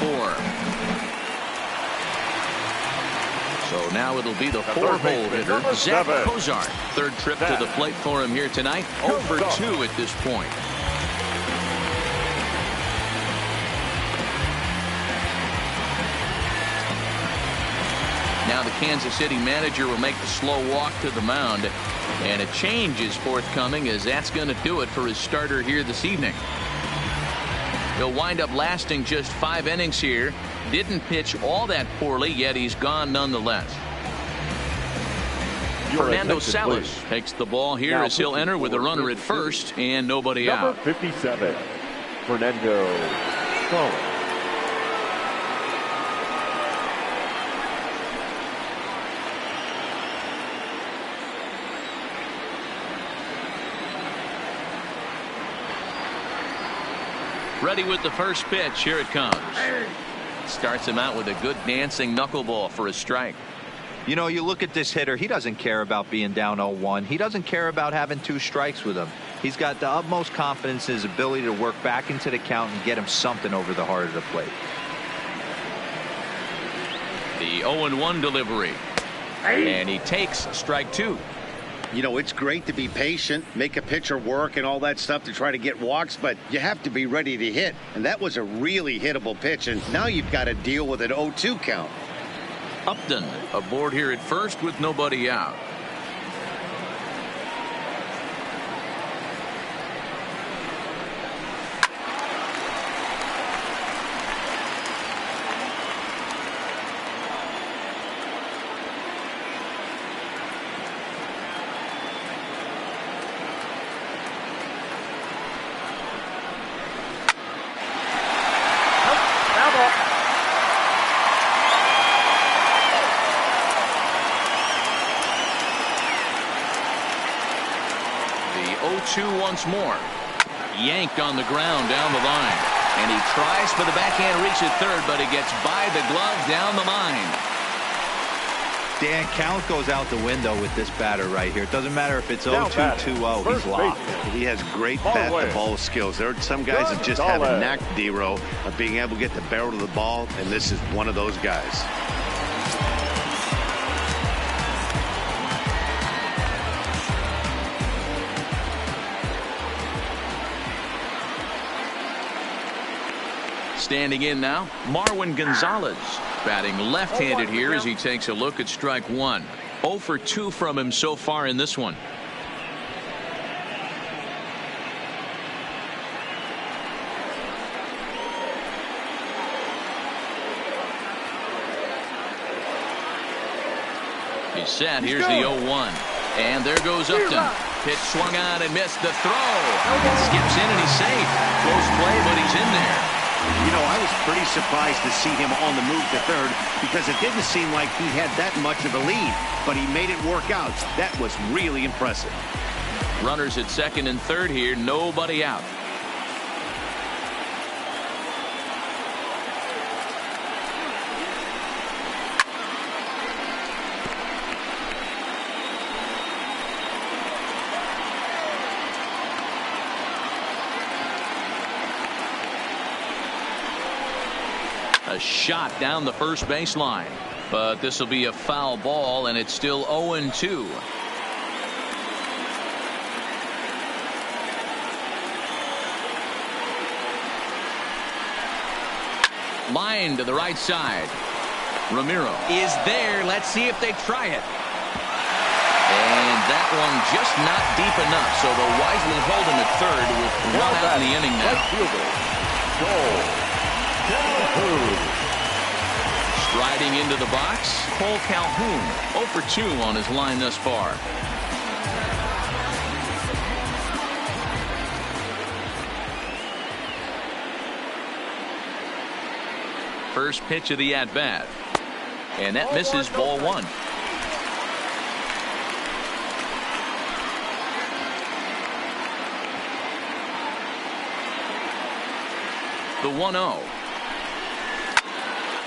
So now it'll be the 4-hole hitter, Zach Cozart. Third trip to the plate for him here tonight. 0 for 2 at this point. Now the Kansas City manager will make the slow walk to the mound. And a change is forthcoming as that's going to do it for his starter here this evening. He'll wind up lasting just 5 innings here. Didn't pitch all that poorly, yet he's gone nonetheless. Fernando Salas takes the ball here as he'll enter with a runner at first and nobody out. Number 57, Fernando Salas. Ready with the first pitch. Here it comes. Starts him out with a good dancing knuckleball for a strike. You know, you look at this hitter, he doesn't care about being down 0-1. He doesn't care about having 2 strikes with him. He's got the utmost confidence in his ability to work back into the count and get him something over the heart of the plate. The 0-1 delivery. And he takes strike 2. You know, it's great to be patient, make a pitcher work and all that stuff to try to get walks, but you have to be ready to hit. And that was a really hittable pitch, and now you've got to deal with an 0-2 count. Upton aboard here at first with nobody out. Once more. Yanked on the ground down the line. And he tries for the backhand reach at third, but it gets by the glove down the line. Dan, count goes out the window with this batter right here. It doesn't matter if it's 0-2, 2-0. He's locked. He has great bat-to-ball skills. There are some guys that just have a knack, D-Row, of being able to get the barrel of the ball, and this is one of those guys. Standing in now, Marwin Gonzalez, batting left-handed here as he takes a look at strike 1. 0 for 2 from him so far in this one. He's set. Here's the 0-1. And there goes Upton. Pitch swung on and missed the throw. Skips in and he's safe. Close play, but he's in there. You know, I was pretty surprised to see him on the move to third because it didn't seem like he had that much of a lead, but he made it work out. That was really impressive. Runners at second and third here, nobody out. A shot down the first baseline, but this will be a foul ball, and it's still 0-2. Line to the right side. Ramiro is there. Let's see if they try it. And that one just not deep enough, so they'll wisely hold him at third with 1 out in the inning now. Striding into the box, Cole Calhoun, 0 for 2 on his line thus far. First pitch of the at-bat. And that misses ball 1. The 1-0.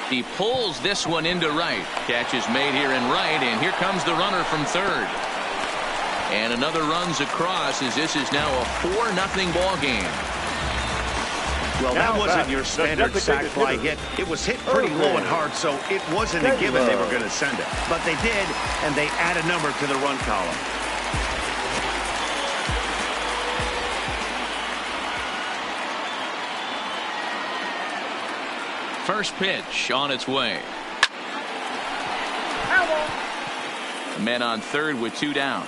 He pulls this one into right. Catch is made here in right, and here comes the runner from third. And another runs across as this is now a 4-0 ball game. Well, that wasn't your standard sac fly hit. It was hit pretty low and hard, so it wasn't a given they were going to send it. But they did, and they add a number to the run column. First pitch on its way. Men on third with 2 down.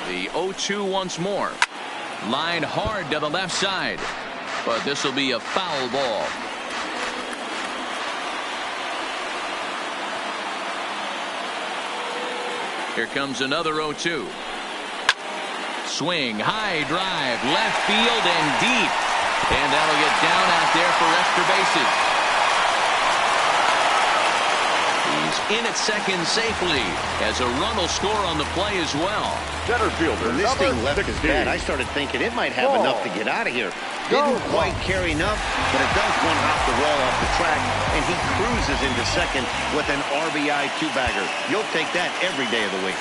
The 0-2 once more. Line hard to the left side. But this will be a foul ball. Here comes another 0-2. Swing, high drive, left field and deep. And that'll get down out there for extra bases. He's in at second safely as a run will score on the play as well. Center fielder, When this thing number left his 16. bat, I started thinking it might have enough to get out of here. Didn't quite carry enough, but it does one hop the wall off the track, and he cruises into second with an RBI two-bagger. You'll take that every day of the week.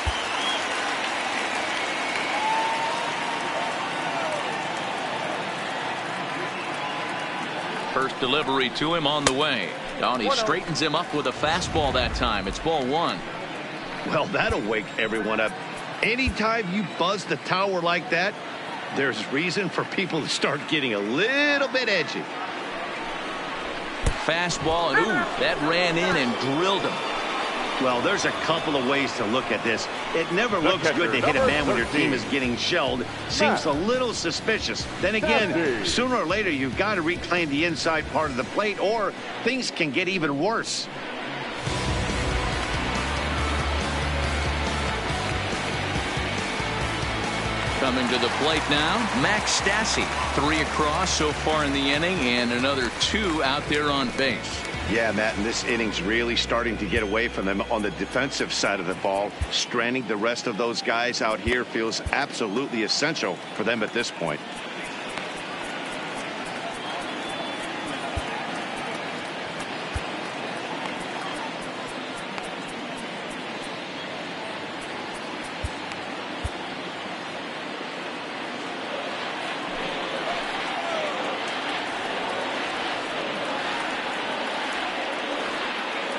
First delivery to him on the way. He straightens him up with a fastball that time. It's ball one. Well, that'll wake everyone up. Anytime you buzz the tower like that, there's reason for people to start getting a little bit edgy. Fastball, and ooh, that ran in and drilled him. Well, there's a couple of ways to look at this. It never looks good to hit a man when your team is getting shelled. Seems a little suspicious. Then again, sooner or later, you've got to reclaim the inside part of the plate, or things can get even worse. Coming to the plate now, Max Stassi. 3 across so far in the inning, and another 2 out there on base. Yeah, Matt, and this inning's really starting to get away from them on the defensive side of the ball. Stranding the rest of those guys out here feels absolutely essential for them at this point.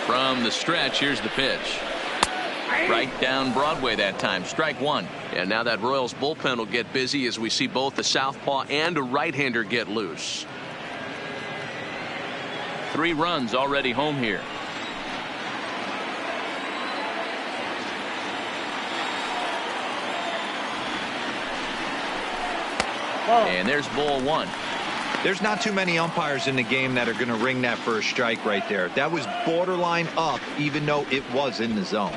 From the stretch, here's the pitch. Right down Broadway that time. Strike one. And now that Royals bullpen will get busy as we see both a southpaw and a right-hander get loose. 3 runs already home here. And there's ball one. There's not too many umpires in the game that are going to ring that first strike right there. That was borderline up, even though it was in the zone.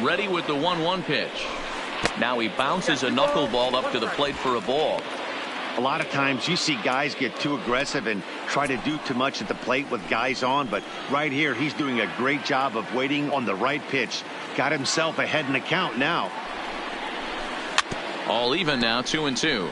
Ready with the 1-1 pitch. Now he bounces a knuckleball up to the plate for a ball. A lot of times you see guys get too aggressive and try to do too much at the plate with guys on, but right here he's doing a great job of waiting on the right pitch. Got himself ahead in the count now. All even now, 2-2.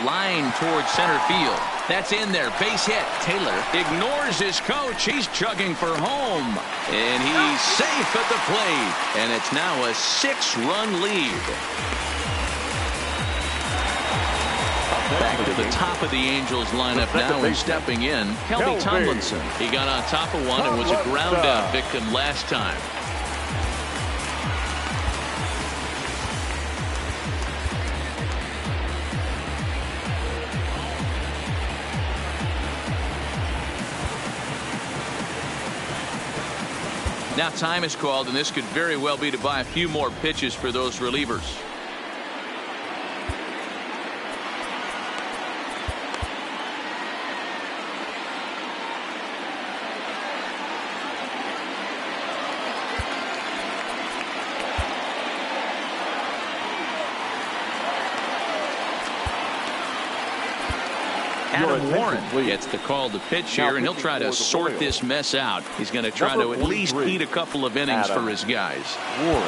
Line towards center field. That's in there. Base hit. Taylor ignores his coach. He's chugging for home. And he's safe at the plate. And it's now a 6-run lead. Back to the top of the Angels lineup now, and stepping in, Kelby Tomlinson. He got on top of one and was a ground out victim last time. Now time is called, and this could very well be to buy a few more pitches for those relievers. Adam Warren gets the call to pitch here, and he'll try to sort this mess out. He's going to try to at least eat a couple of innings for his guys. Warren.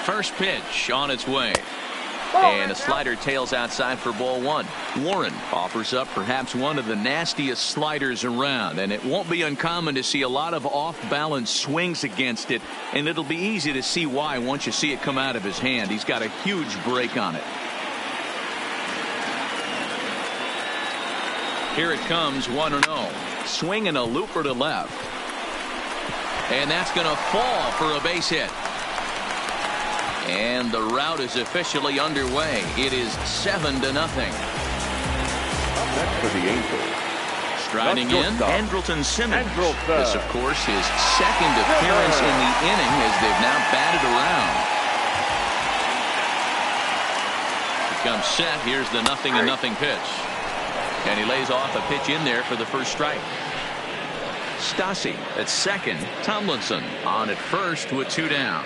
First pitch on its way. And a slider tails outside for ball one. Warren offers up perhaps one of the nastiest sliders around, and it won't be uncommon to see a lot of off-balance swings against it, and it'll be easy to see why once you see it come out of his hand. He's got a huge break on it. Here it comes, 1-0. Swinging a looper to left. And that's going to fall for a base hit. And the rout is officially underway. It is 7-0. Next for the Angels. Striding in, Andrelton Simmons. Andrelton. This, of course, his second appearance in the inning as they've now batted around. He comes set. Here's the 0-0 pitch. And he lays off a pitch in there for the first strike. Stassi at second. Tomlinson on at first with 2 down.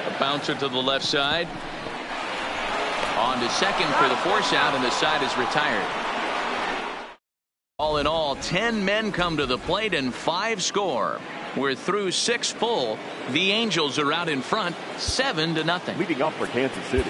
A bouncer to the left side. On to second for the force out, and the side is retired. All in all, 10 men come to the plate and 5 score. We're through 6 full. The Angels are out in front, 7-0. Leading off for Kansas City.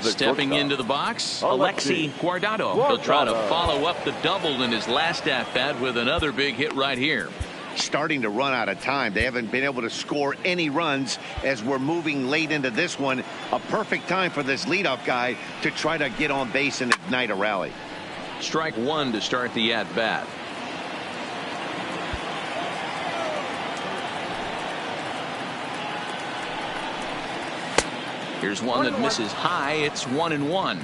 Stepping into the box, Alexi Guardado. He'll try to follow up the double in his last at-bat with another big hit right here. Starting to run out of time. They haven't been able to score any runs as we're moving late into this one. A perfect time for this leadoff guy to try to get on base and ignite a rally. Strike one to start the at-bat. Here's one that misses high. It's 1-1.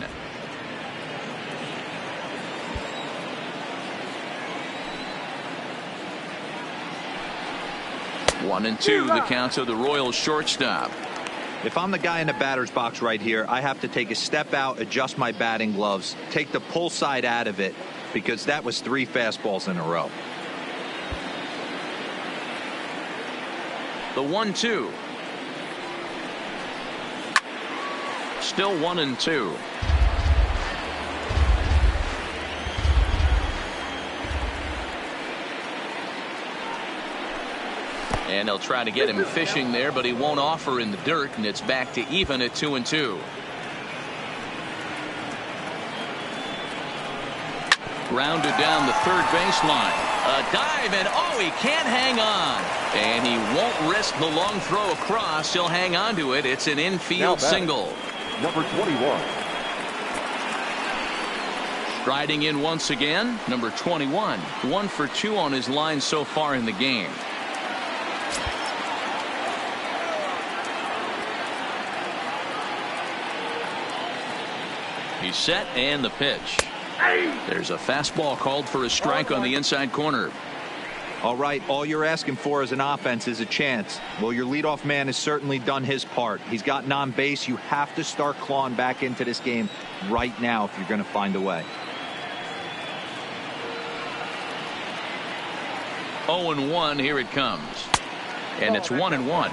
One and two, the count to the Royals shortstop. If I'm the guy in the batter's box right here, I have to take a step out, adjust my batting gloves, take the pull side out of it, because that was 3 fastballs in a row. The 1-2. Still 1-2. And they'll try to get him fishing there, but he won't offer in the dirt, and it's back to even at 2-2. Grounded down the third baseline. A dive, and oh, he can't hang on. And he won't risk the long throw across. He'll hang on to it. It's an infield single. Number 21. Striding in once again, number 21. 1 for 2 on his line so far in the game. He's set, and the pitch. There's a fastball called for a strike on the inside corner. All right, all you're asking for as an offense is a chance. Well, your leadoff man has certainly done his part. He's gotten on base. You have to start clawing back into this game right now if you're going to find a way. 0-1, here it comes. And it's 1-1.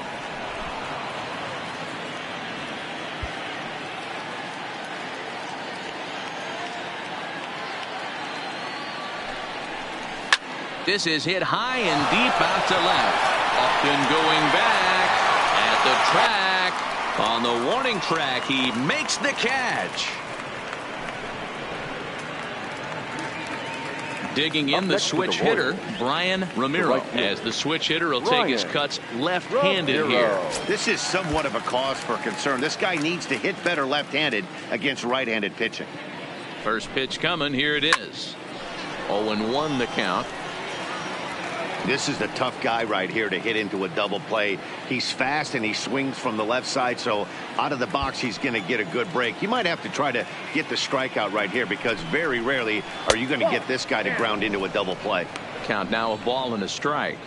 This is hit high and deep out to left. Upton going back at the track. On the warning track, he makes the catch. Digging in the switch hitter, Brian Ramiro, as the switch hitter will take his cuts left-handed here. This is somewhat of a cause for concern. This guy needs to hit better left-handed against right-handed pitching. First pitch coming. Here it is. 0-1 the count. This is the tough guy right here to hit into a double play. He's fast and he swings from the left side, so out of the box he's going to get a good break. You might have to try to get the strikeout right here, because very rarely are you going to get this guy to ground into a double play. Count now, a ball and a strike.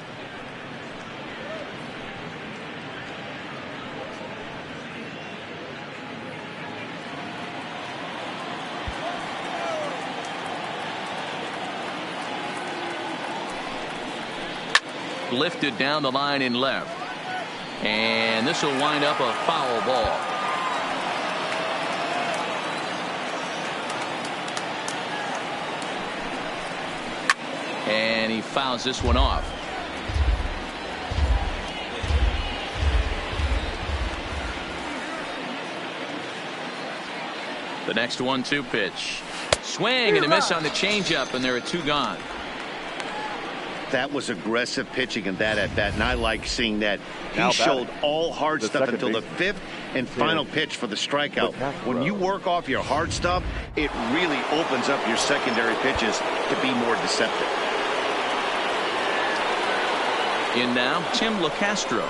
Lifted down the line in left, and this will wind up a foul ball. And he fouls this one off. The next 1-2 pitch. Swing and a miss on the changeup, and there are 2 gone. That was aggressive pitching in that at bat, and I like seeing that. He Now showed batting, all hard the stuff second until the baseman, 5th and final pitch for the strikeout. When you row. work off your hard stuff, it really opens up your secondary pitches to be more deceptive. In now, Tim LeCastro,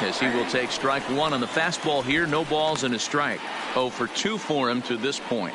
as he will take strike 1 on the fastball here. No balls and a strike. 0 for 2 for him to this point.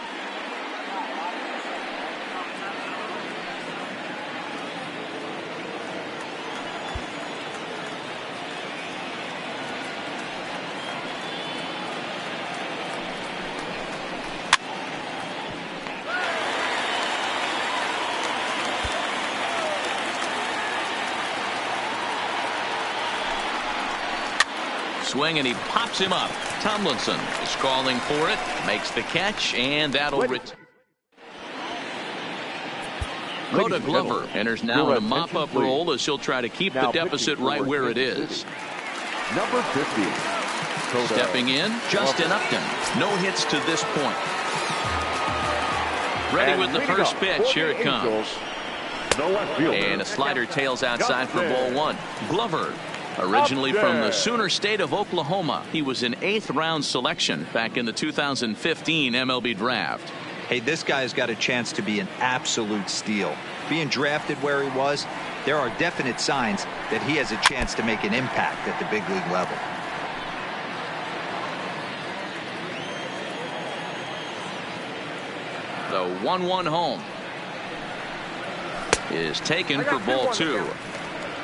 Swing and he pops him up. Tomlinson is calling for it, makes the catch, and that'll go to Glover. Enters now in a mop-up role as he'll try to keep the deficit right where it is. Number 50. Stepping in, Justin Upton. No hits to this point. Ready with the first pitch. Here it comes. And a slider tails outside for ball 1. Glover, originally from the Sooner State of Oklahoma. He was an 8th-round selection back in the 2015 MLB draft. Hey, this guy's got a chance to be an absolute steal. Being drafted where he was, there are definite signs that he has a chance to make an impact at the big league level. The 1-1 home is taken for ball 2.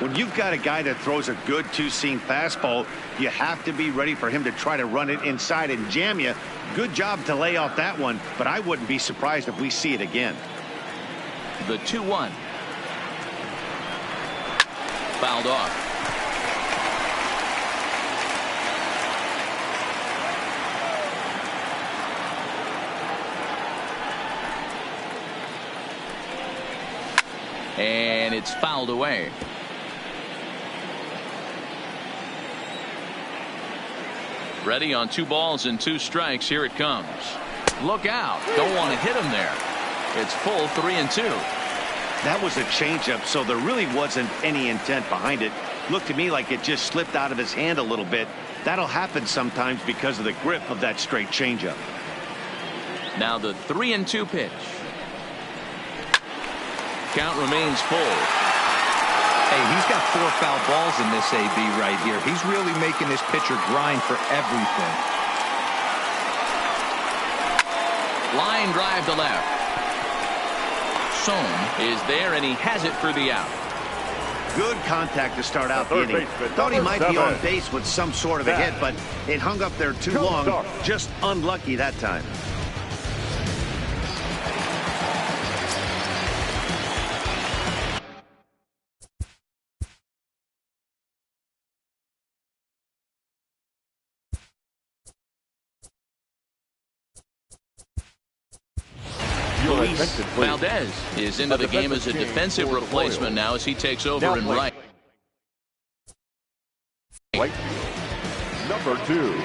When you've got a guy that throws a good 2-seam fastball, you have to be ready for him to try to run it inside and jam you. Good job to lay off that one, but I wouldn't be surprised if we see it again. The 2-1. Fouled off. And it's fouled away. Ready on 2 balls and 2 strikes. Here it comes. Look out. Don't want to hit him there. It's full 3-2. That was a changeup, so there really wasn't any intent behind it. Looked to me like it just slipped out of his hand a little bit. That'll happen sometimes because of the grip of that straight changeup. Now the 3-2 pitch. Count remains full. Hey, he's got 4 foul balls in this AB right here. He's really making this pitcher grind for everything. Line drive to left. Sohn is there, and he has it for the out. Good contact to start out the inning. Thought he might be on base with some sort of a hit, but it hung up there too long. Just unlucky that time. Luis Valdez is into the game as a defensive replacement now as he takes over in right. Number 2.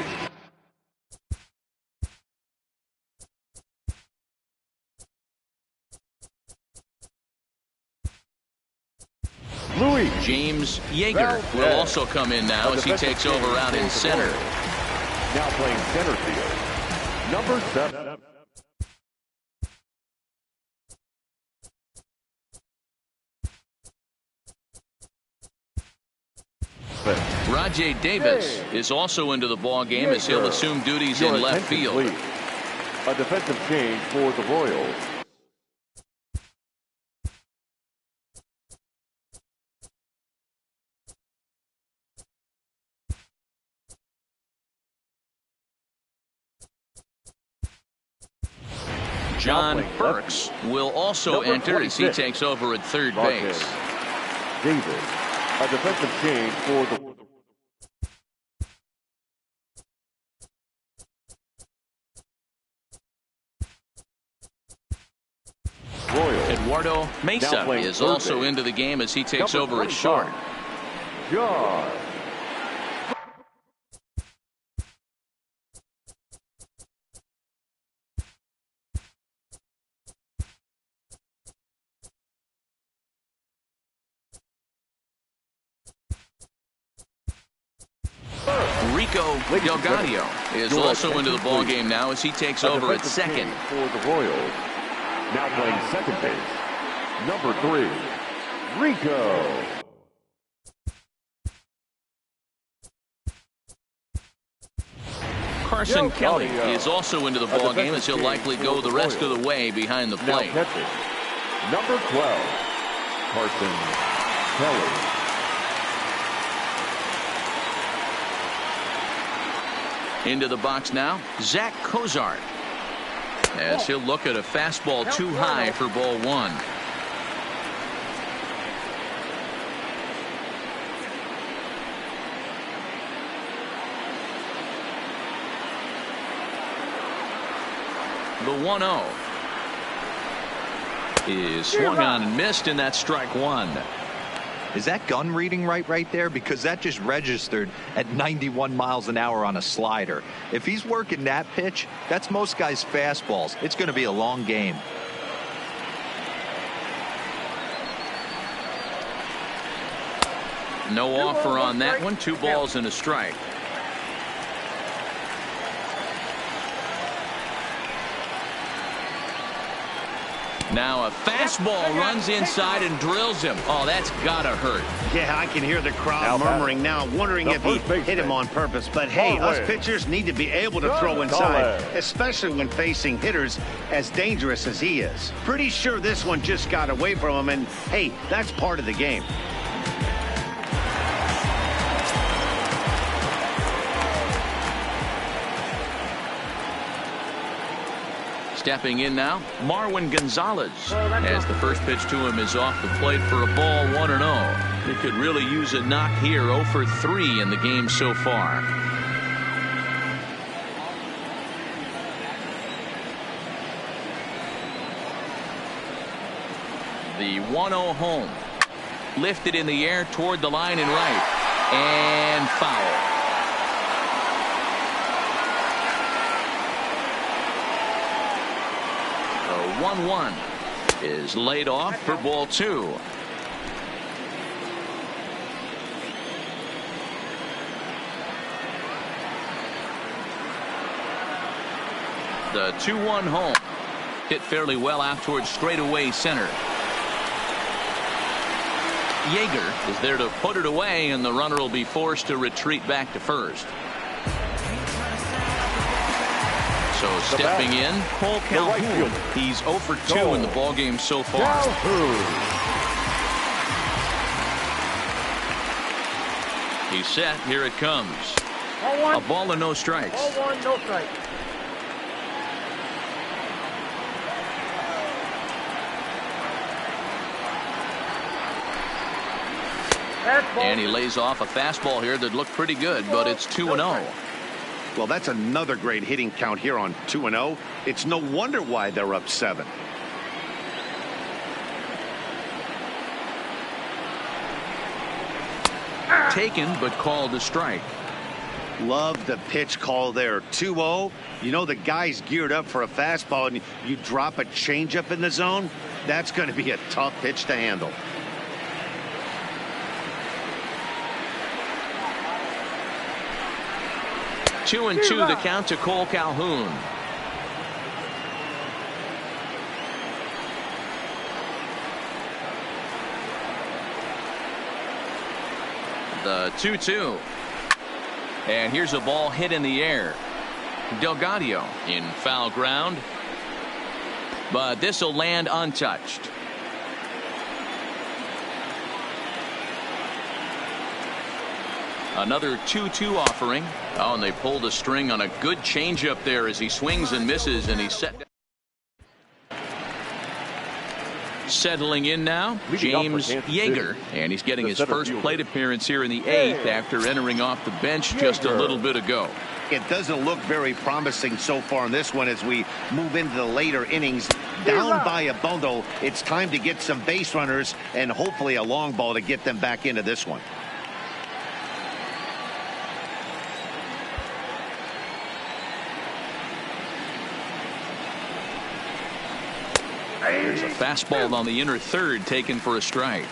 Luis James Yeager will also come in now as he takes over out in center. Now playing center field. Number 7. Rajay Davis is also into the ball game as he'll assume duties in left field. Please. A defensive change for the Royals. John Burks will also enter as he takes over at third base. Davis, a defensive change for the Royals. Eduardo Mesa is also into the game as he takes over at short. John. Delgado is also into the ball game now as he takes over at second. For the Royals, now playing second base, number 3, Rico. Carson Kelly is also into the ball game as he'll likely go the rest of the way behind the plate. Now catching, number 12, Carson Kelly. Into the box now, Zach Cozart, as he'll look at a fastball too high for ball 1. The 1-0 is swung on and missed, and that's strike 1. Is that gun reading right there? Because that just registered at 91 miles an hour on a slider. If he's working that pitch, that's most guys' fastballs. It's going to be a long game. No offer on that one. 2 balls and a strike. Now a fastball runs inside and drills him. Oh, that's gotta hurt. Yeah, I can hear the crowd murmuring now, wondering if he hit him on purpose. But hey, us pitchers need to be able to throw inside, especially when facing hitters as dangerous as he is. Pretty sure this one just got away from him, and hey, that's part of the game. Stepping in now, Marwin Gonzalez, as the first pitch to him is off the plate for a ball 1-0. He could really use a knock here. 0 for 3 in the game so far. The 1-0 home, lifted in the air toward the line and right, and foul. The 1-1 is laid off for ball 2. The 2-1 home, hit fairly well out towards straightaway center. Yeager is there to put it away, and the runner will be forced to retreat back to first. So stepping in, Cole Calhoun. He's 0 for 2 in the ballgame so far. He's set. Here it comes. A ball and no strikes. Ball 1, no strikes. And he lays off a fastball here that looked pretty good, but it's 2-0. Well, that's another great hitting count here on 2-0. It's no wonder why they're up 7. Taken, but called a strike. Love the pitch call there. 2-0. You know the guy's geared up for a fastball, and you drop a changeup in the zone. That's going to be a tough pitch to handle. Two and 2 the count to Cole Calhoun. The 2-2. And here's a ball hit in the air. Delgado in foul ground. But this will land untouched. Another 2-2 offering. Oh, and they pulled a string on a good changeup there as he swings and misses, and he's set. Settling in now, James Yeager, and he's getting his first plate appearance here in the 8th after entering off the bench just a little bit ago. It doesn't look very promising so far in this one as we move into the later innings. Down by a bundle, it's time to get some base runners and hopefully a long ball to get them back into this one. There's a fastball on the inner third taken for a strike.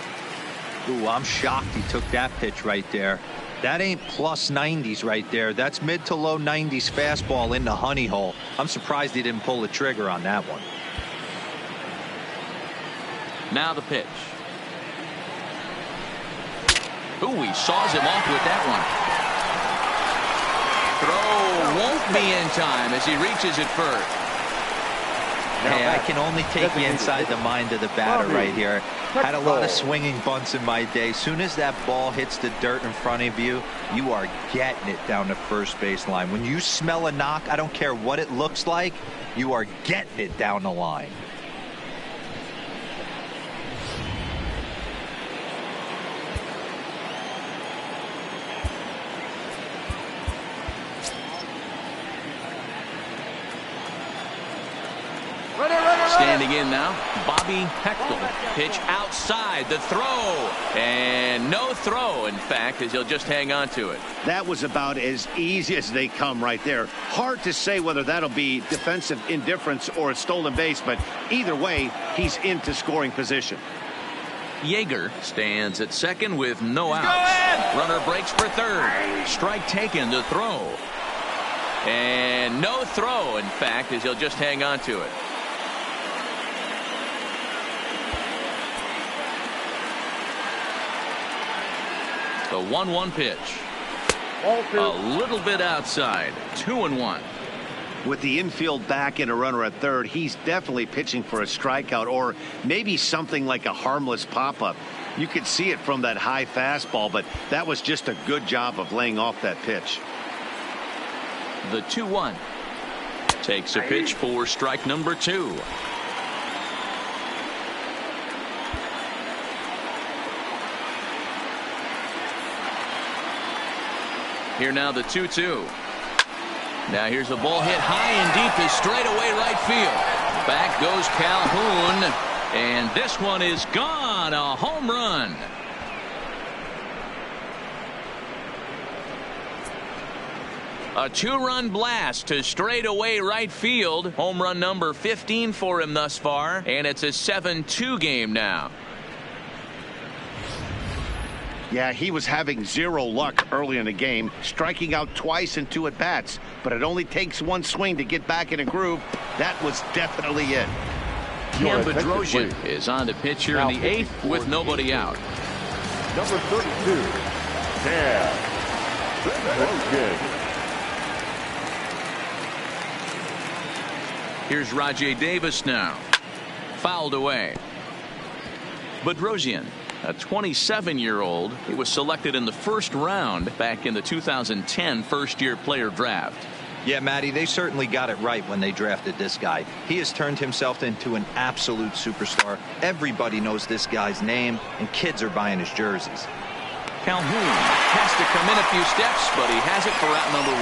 Ooh, I'm shocked he took that pitch right there. That ain't plus 90s right there. That's mid to low 90s fastball in the honey hole. I'm surprised he didn't pull the trigger on that one. Now the pitch. Ooh, he saws him off with that one. Throw won't be in time as he reaches it first. Hey, I can only take you inside the mind of the batter right here. Had a lot of swinging bunts in my day. Soon as that ball hits the dirt in front of you, you are getting it down the first base line. When you smell a knock, I don't care what it looks like, you are getting it down the line. Standing in now, Bobby Heckel. Pitch outside, the throw, and no throw, in fact, as he'll just hang on to it. That was about as easy as they come right there. Hard to say whether that'll be defensive indifference or a stolen base, but either way, he's into scoring position. Yeager stands at second with no outs. Runner breaks for third. Strike taken to throw. And no throw, in fact, as he'll just hang on to it. The 1-1 pitch. A little bit outside. 2-1. With the infield back and a runner at third, he's definitely pitching for a strikeout or maybe something like a harmless pop-up. You could see it from that high fastball, but that was just a good job of laying off that pitch. The 2-1. Takes a pitch for strike number 2. Here now the 2-2. Now here's a ball hit high and deep to straightaway right field. Back goes Calhoun, and this one is gone. A home run. A 2-run blast to straightaway right field. Home run number 15 for him thus far, and it's a 7-2 game now. Yeah, he was having zero luck early in the game, striking out twice in 2 at-bats, but it only takes one swing to get back in a groove. That was definitely it. Cam Bedrosian is on the pitch here in the 8th with nobody out. Number 32, Cam Bedrosian. Here's Rajay Davis now. Fouled away. Bedrosian, a 27-year-old, he was selected in the first round back in the 2010 first-year player draft. Yeah, Matty, they certainly got it right when they drafted this guy. He has turned himself into an absolute superstar. Everybody knows this guy's name, and kids are buying his jerseys. Calhoun has to come in a few steps, but he has it for out number 1.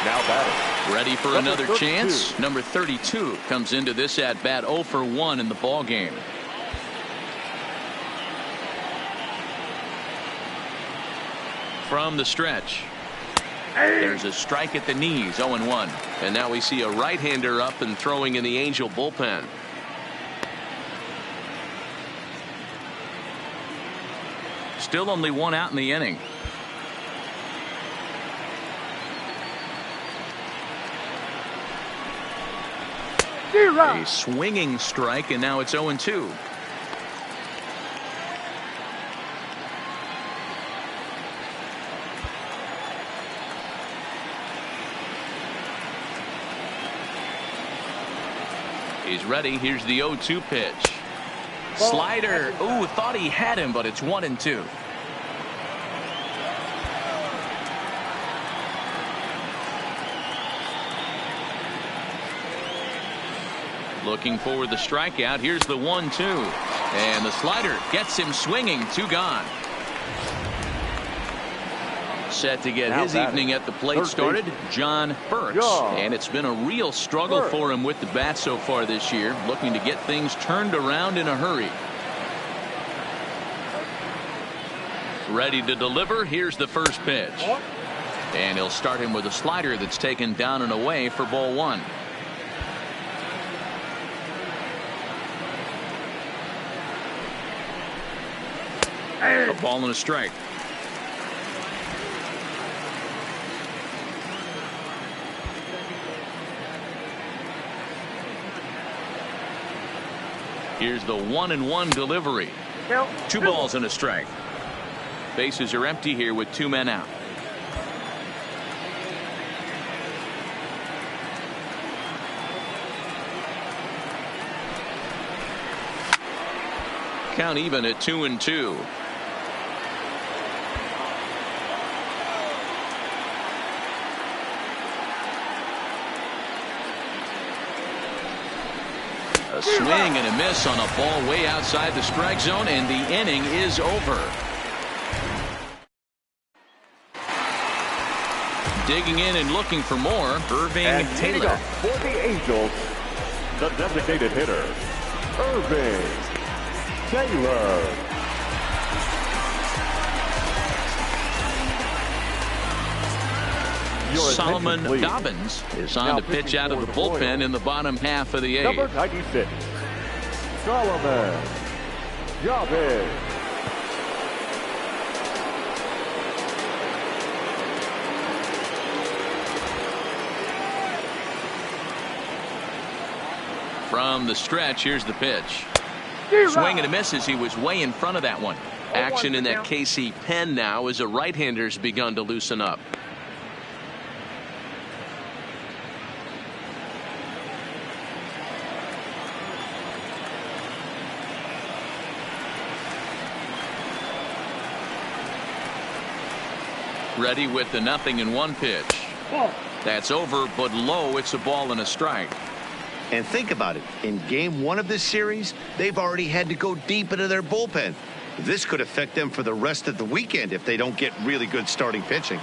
Now batting. Ready for another chance. Number 32 comes into this at bat 0 for 1 in the ball game. From the stretch. There's a strike at the knees. 0-1. And now we see a right-hander up and throwing in the Angel bullpen. Still only 1 out in the inning. A swinging strike, and now it's 0-2. He's ready. Here's the 0-2 pitch. Slider. Ooh, thought he had him, but it's 1-2. Looking for the strikeout. Here's the 1-2. And the slider gets him swinging. 2 gone. Set to get his evening at the plate started, John Burks. And it's been a real struggle for him with the bat so far this year. Looking to get things turned around in a hurry. Ready to deliver. Here's the first pitch. And he'll start him with a slider that's taken down and away for ball 1. A ball and a strike. Here's the 1-1 delivery. 2 balls and a strike. Bases are empty here with 2 men out. Count even at 2-2. A swing and a miss on a ball way outside the strike zone, and the inning is over. Digging in and looking for more, Irving Taylor. For the Angels, the designated hitter, Irving Taylor. Solomon Dobbins is on to pitch out of the bullpen in the bottom half of the eighth. Number 96, Solomon Dobbins. From the stretch, here's the pitch. Swing and a miss as he was way in front of that one. Action in that KC pen now as a right-hander's begun to loosen up. Ready with the 0-1 pitch. That's over, but low. It's a ball and a strike. And think about it. In game 1 of this series, they've already had to go deep into their bullpen. This could affect them for the rest of the weekend if they don't get really good starting pitching.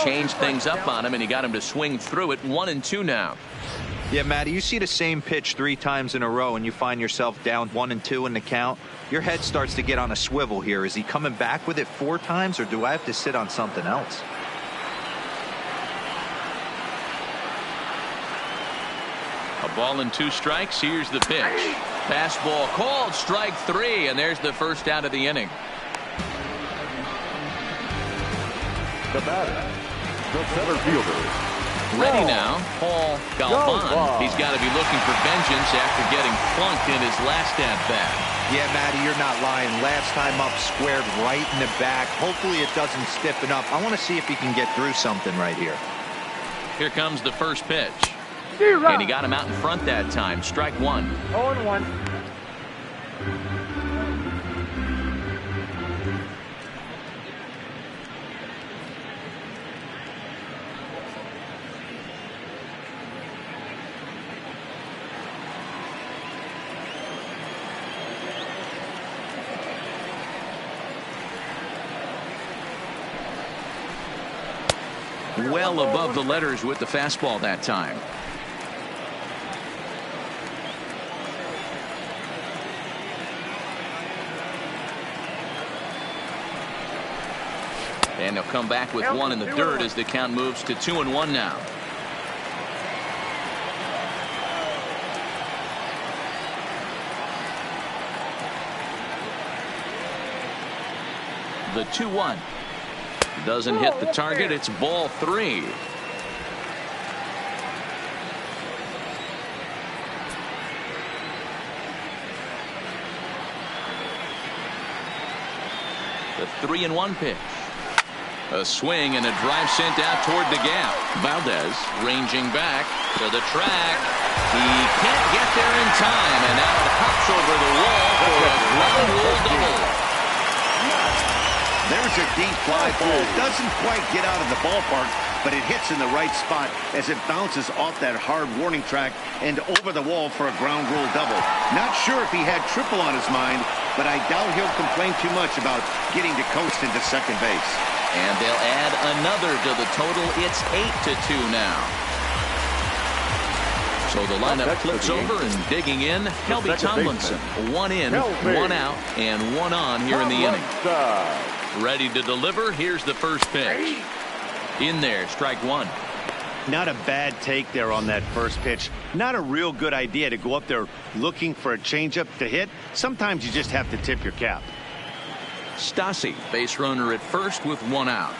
Changed things up on him, and he got him to swing through it. 1-2 now. Yeah, Matty, you see the same pitch 3 times in a row and you find yourself down 1-2 in the count. Your head starts to get on a swivel here. Is he coming back with it 4 times, or do I have to sit on something else? A ball and 2 strikes. Here's the pitch. Fastball called, strike 3, and there's the first out of the inning. The batter, the center fielder. Ready now, Paul Galvan. He's got to be looking for vengeance after getting flunked in his last at-bat. Yeah, Matty, you're not lying. Last time up, squared right in the back. Hopefully it doesn't stiffen up. I want to see if he can get through something right here. Here comes the first pitch. And he got him out in front that time. Strike 1. 0-1. Well above the letters with the fastball that time. And they'll come back with 1 in the dirt as the count moves to 2-1 now. The 2-1. Doesn't hit the target. It's ball 3. The 3-1 pitch. A swing and a drive sent out toward the gap. Valdez ranging back to the track. He can't get there in time, and now it hops over the wall for a ground rule double. There's a deep fly ball. Doesn't quite get out of the ballpark, but it hits in the right spot as it bounces off that hard warning track and over the wall for a ground rule double. Not sure if he had triple on his mind, but I doubt he'll complain too much about getting to coast into second base. And they'll add another to the total. It's 8-2 now. So the lineup flips over, and digging in, Kelby Tomlinson. 1 in, 1 out, and 1 on here in the inning. Ready to deliver. Here's the first pitch. In there, strike 1. Not a bad take there on that first pitch. Not a real good idea to go up there looking for a changeup to hit. Sometimes you just have to tip your cap. Stassi, base runner at first with one out.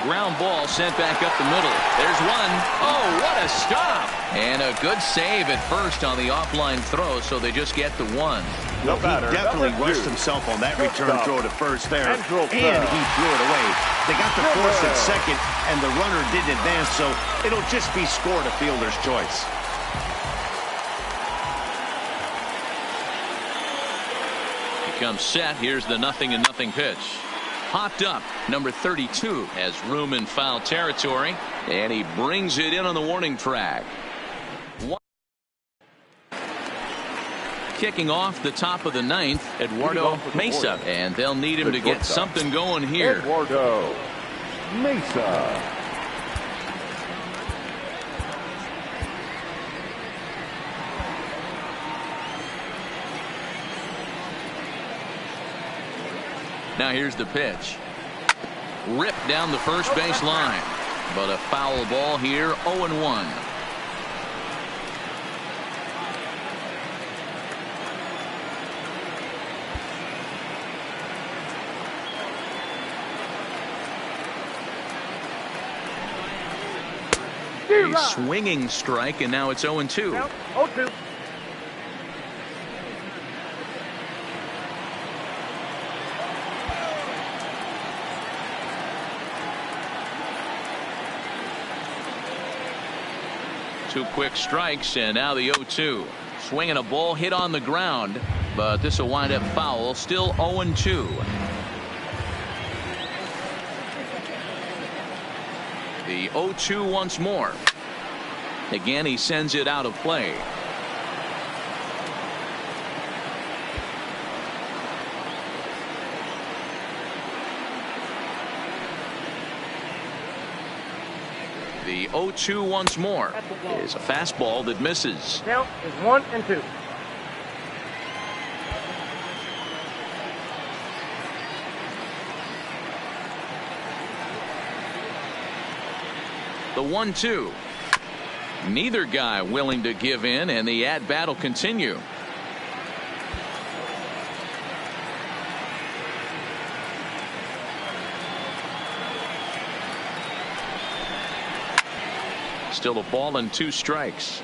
Ground ball sent back up the middle. There's one. Oh, what a stop. And a good save at first on the offline throw, so they just get the one. Well, he definitely rushed himself on that return throw to first there, and he threw it away. They got the force at second, and the runner didn't advance, so it'll just be scored a fielder's choice. He comes set. Here's the 0-0 pitch. Popped up, number 32 has room in foul territory, and he brings it in on the warning track. Kicking off the top of the 9th, Eduardo Mesa, and they'll need him to get something going here. Eduardo Mesa. Now here's the pitch. Ripped down the first base line. But a foul ball here, 0-1. A swinging strike, and now it's 0-2. 0-2. Two quick strikes, and now the 0-2. Swinging a ball hit on the ground, but this will wind up foul. Still 0-2. The 0-2 once more. Again, he sends it out of play. The 0-2 once more is a fastball that misses. Count is 1-2. The 1-2. Neither guy willing to give in, and the at-bat will continue. Still a ball and 2 strikes.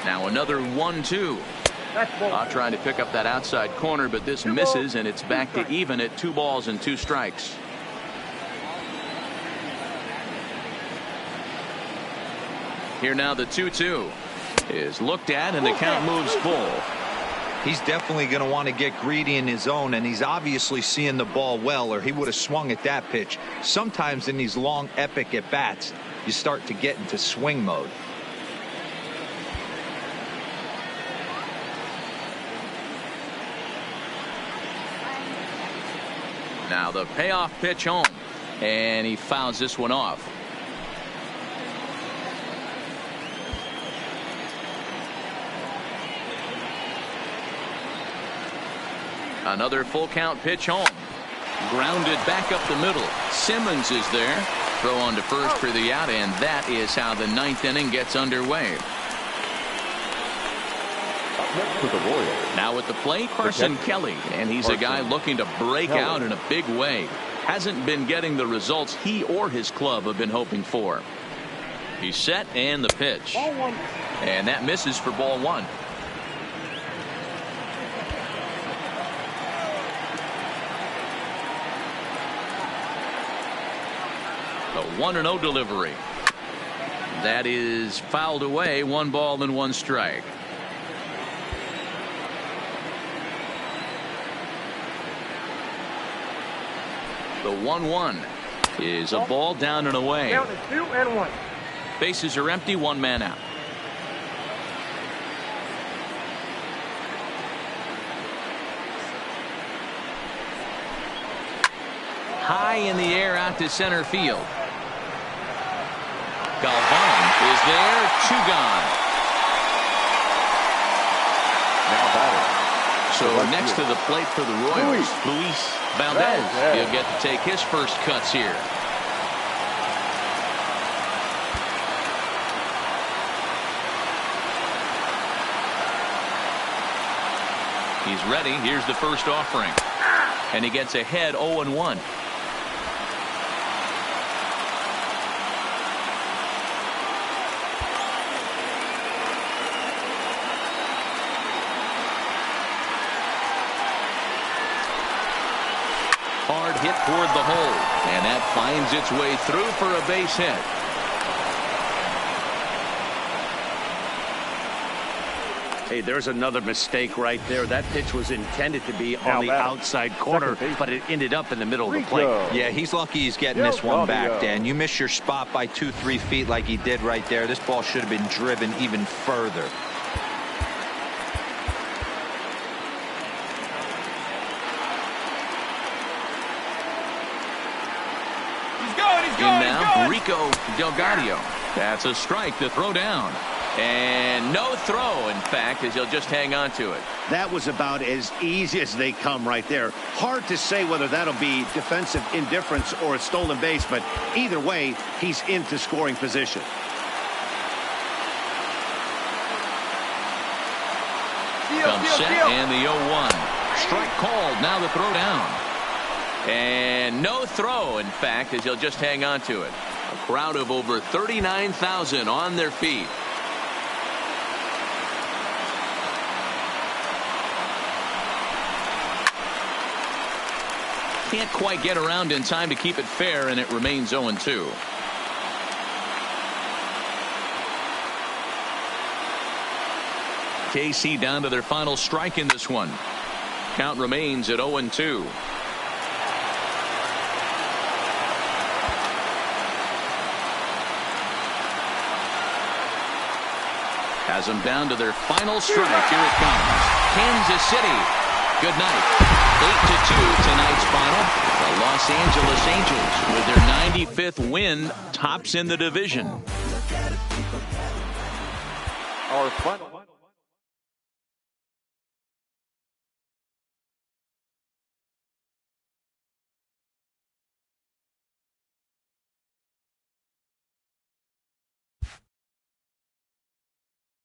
Now another 1-2. Trying to pick up that outside corner, but this misses, and it's back to even at 2 balls and 2 strikes. Here now the 2-2 is looked at, and the count moves full. He's definitely going to want to get greedy in his zone, and he's obviously seeing the ball well, or he would have swung at that pitch. Sometimes in these long, epic at-bats, you start to get into swing mode. Now the payoff pitch home, and he fouls this one off. Another full count pitch home. Grounded back up the middle. Simmons is there. Throw on to first for the out, and that is how the 9th inning gets underway. Next to the Royals. Now at the plate, Carson Kelly, and he's a guy looking to break out in a big way. Hasn't been getting the results he or his club have been hoping for. He's set, and the pitch. And that misses for ball 1. The 1-0 delivery. That is fouled away. 1 ball and 1 strike. The 1-1 is a ball down and away. Count is 2-1. Bases are empty. 1 man out. High in the air out to center field. Galvan is there. 2 gone. Now batting. So next to the plate for the Royals, Luis Valdez. He'll get to take his first cuts here. He's ready. Here's the first offering. And he gets ahead 0-1. Hard hit toward the hole, and that finds its way through for a base hit. Hey, there's another mistake right there. That pitch was intended to be on the outside corner, but it ended up in the middle of the plate. Yeah, he's lucky he's getting this one back, Dan. You miss your spot by 2-3 feet like he did right there. This ball should have been driven even further. Now, Rico Delgado. That's a strike to throw down. And no throw, in fact, as he'll just hang on to it. That was about as easy as they come right there. Hard to say whether that'll be defensive indifference or a stolen base, but either way, he's into scoring position. Comes set and the 0-1. Strike called, now the throw down. And no throw, in fact, as he'll just hang on to it. A crowd of over 39,000 on their feet. Can't quite get around in time to keep it fair, and it remains 0-2. KC down to their final strike in this one. Count remains at 0-2. Has them down to their final strike. Here it comes. Kansas City. Good night. 8-2 tonight's final. The Los Angeles Angels, with their 95th win, tops in the division. Our final.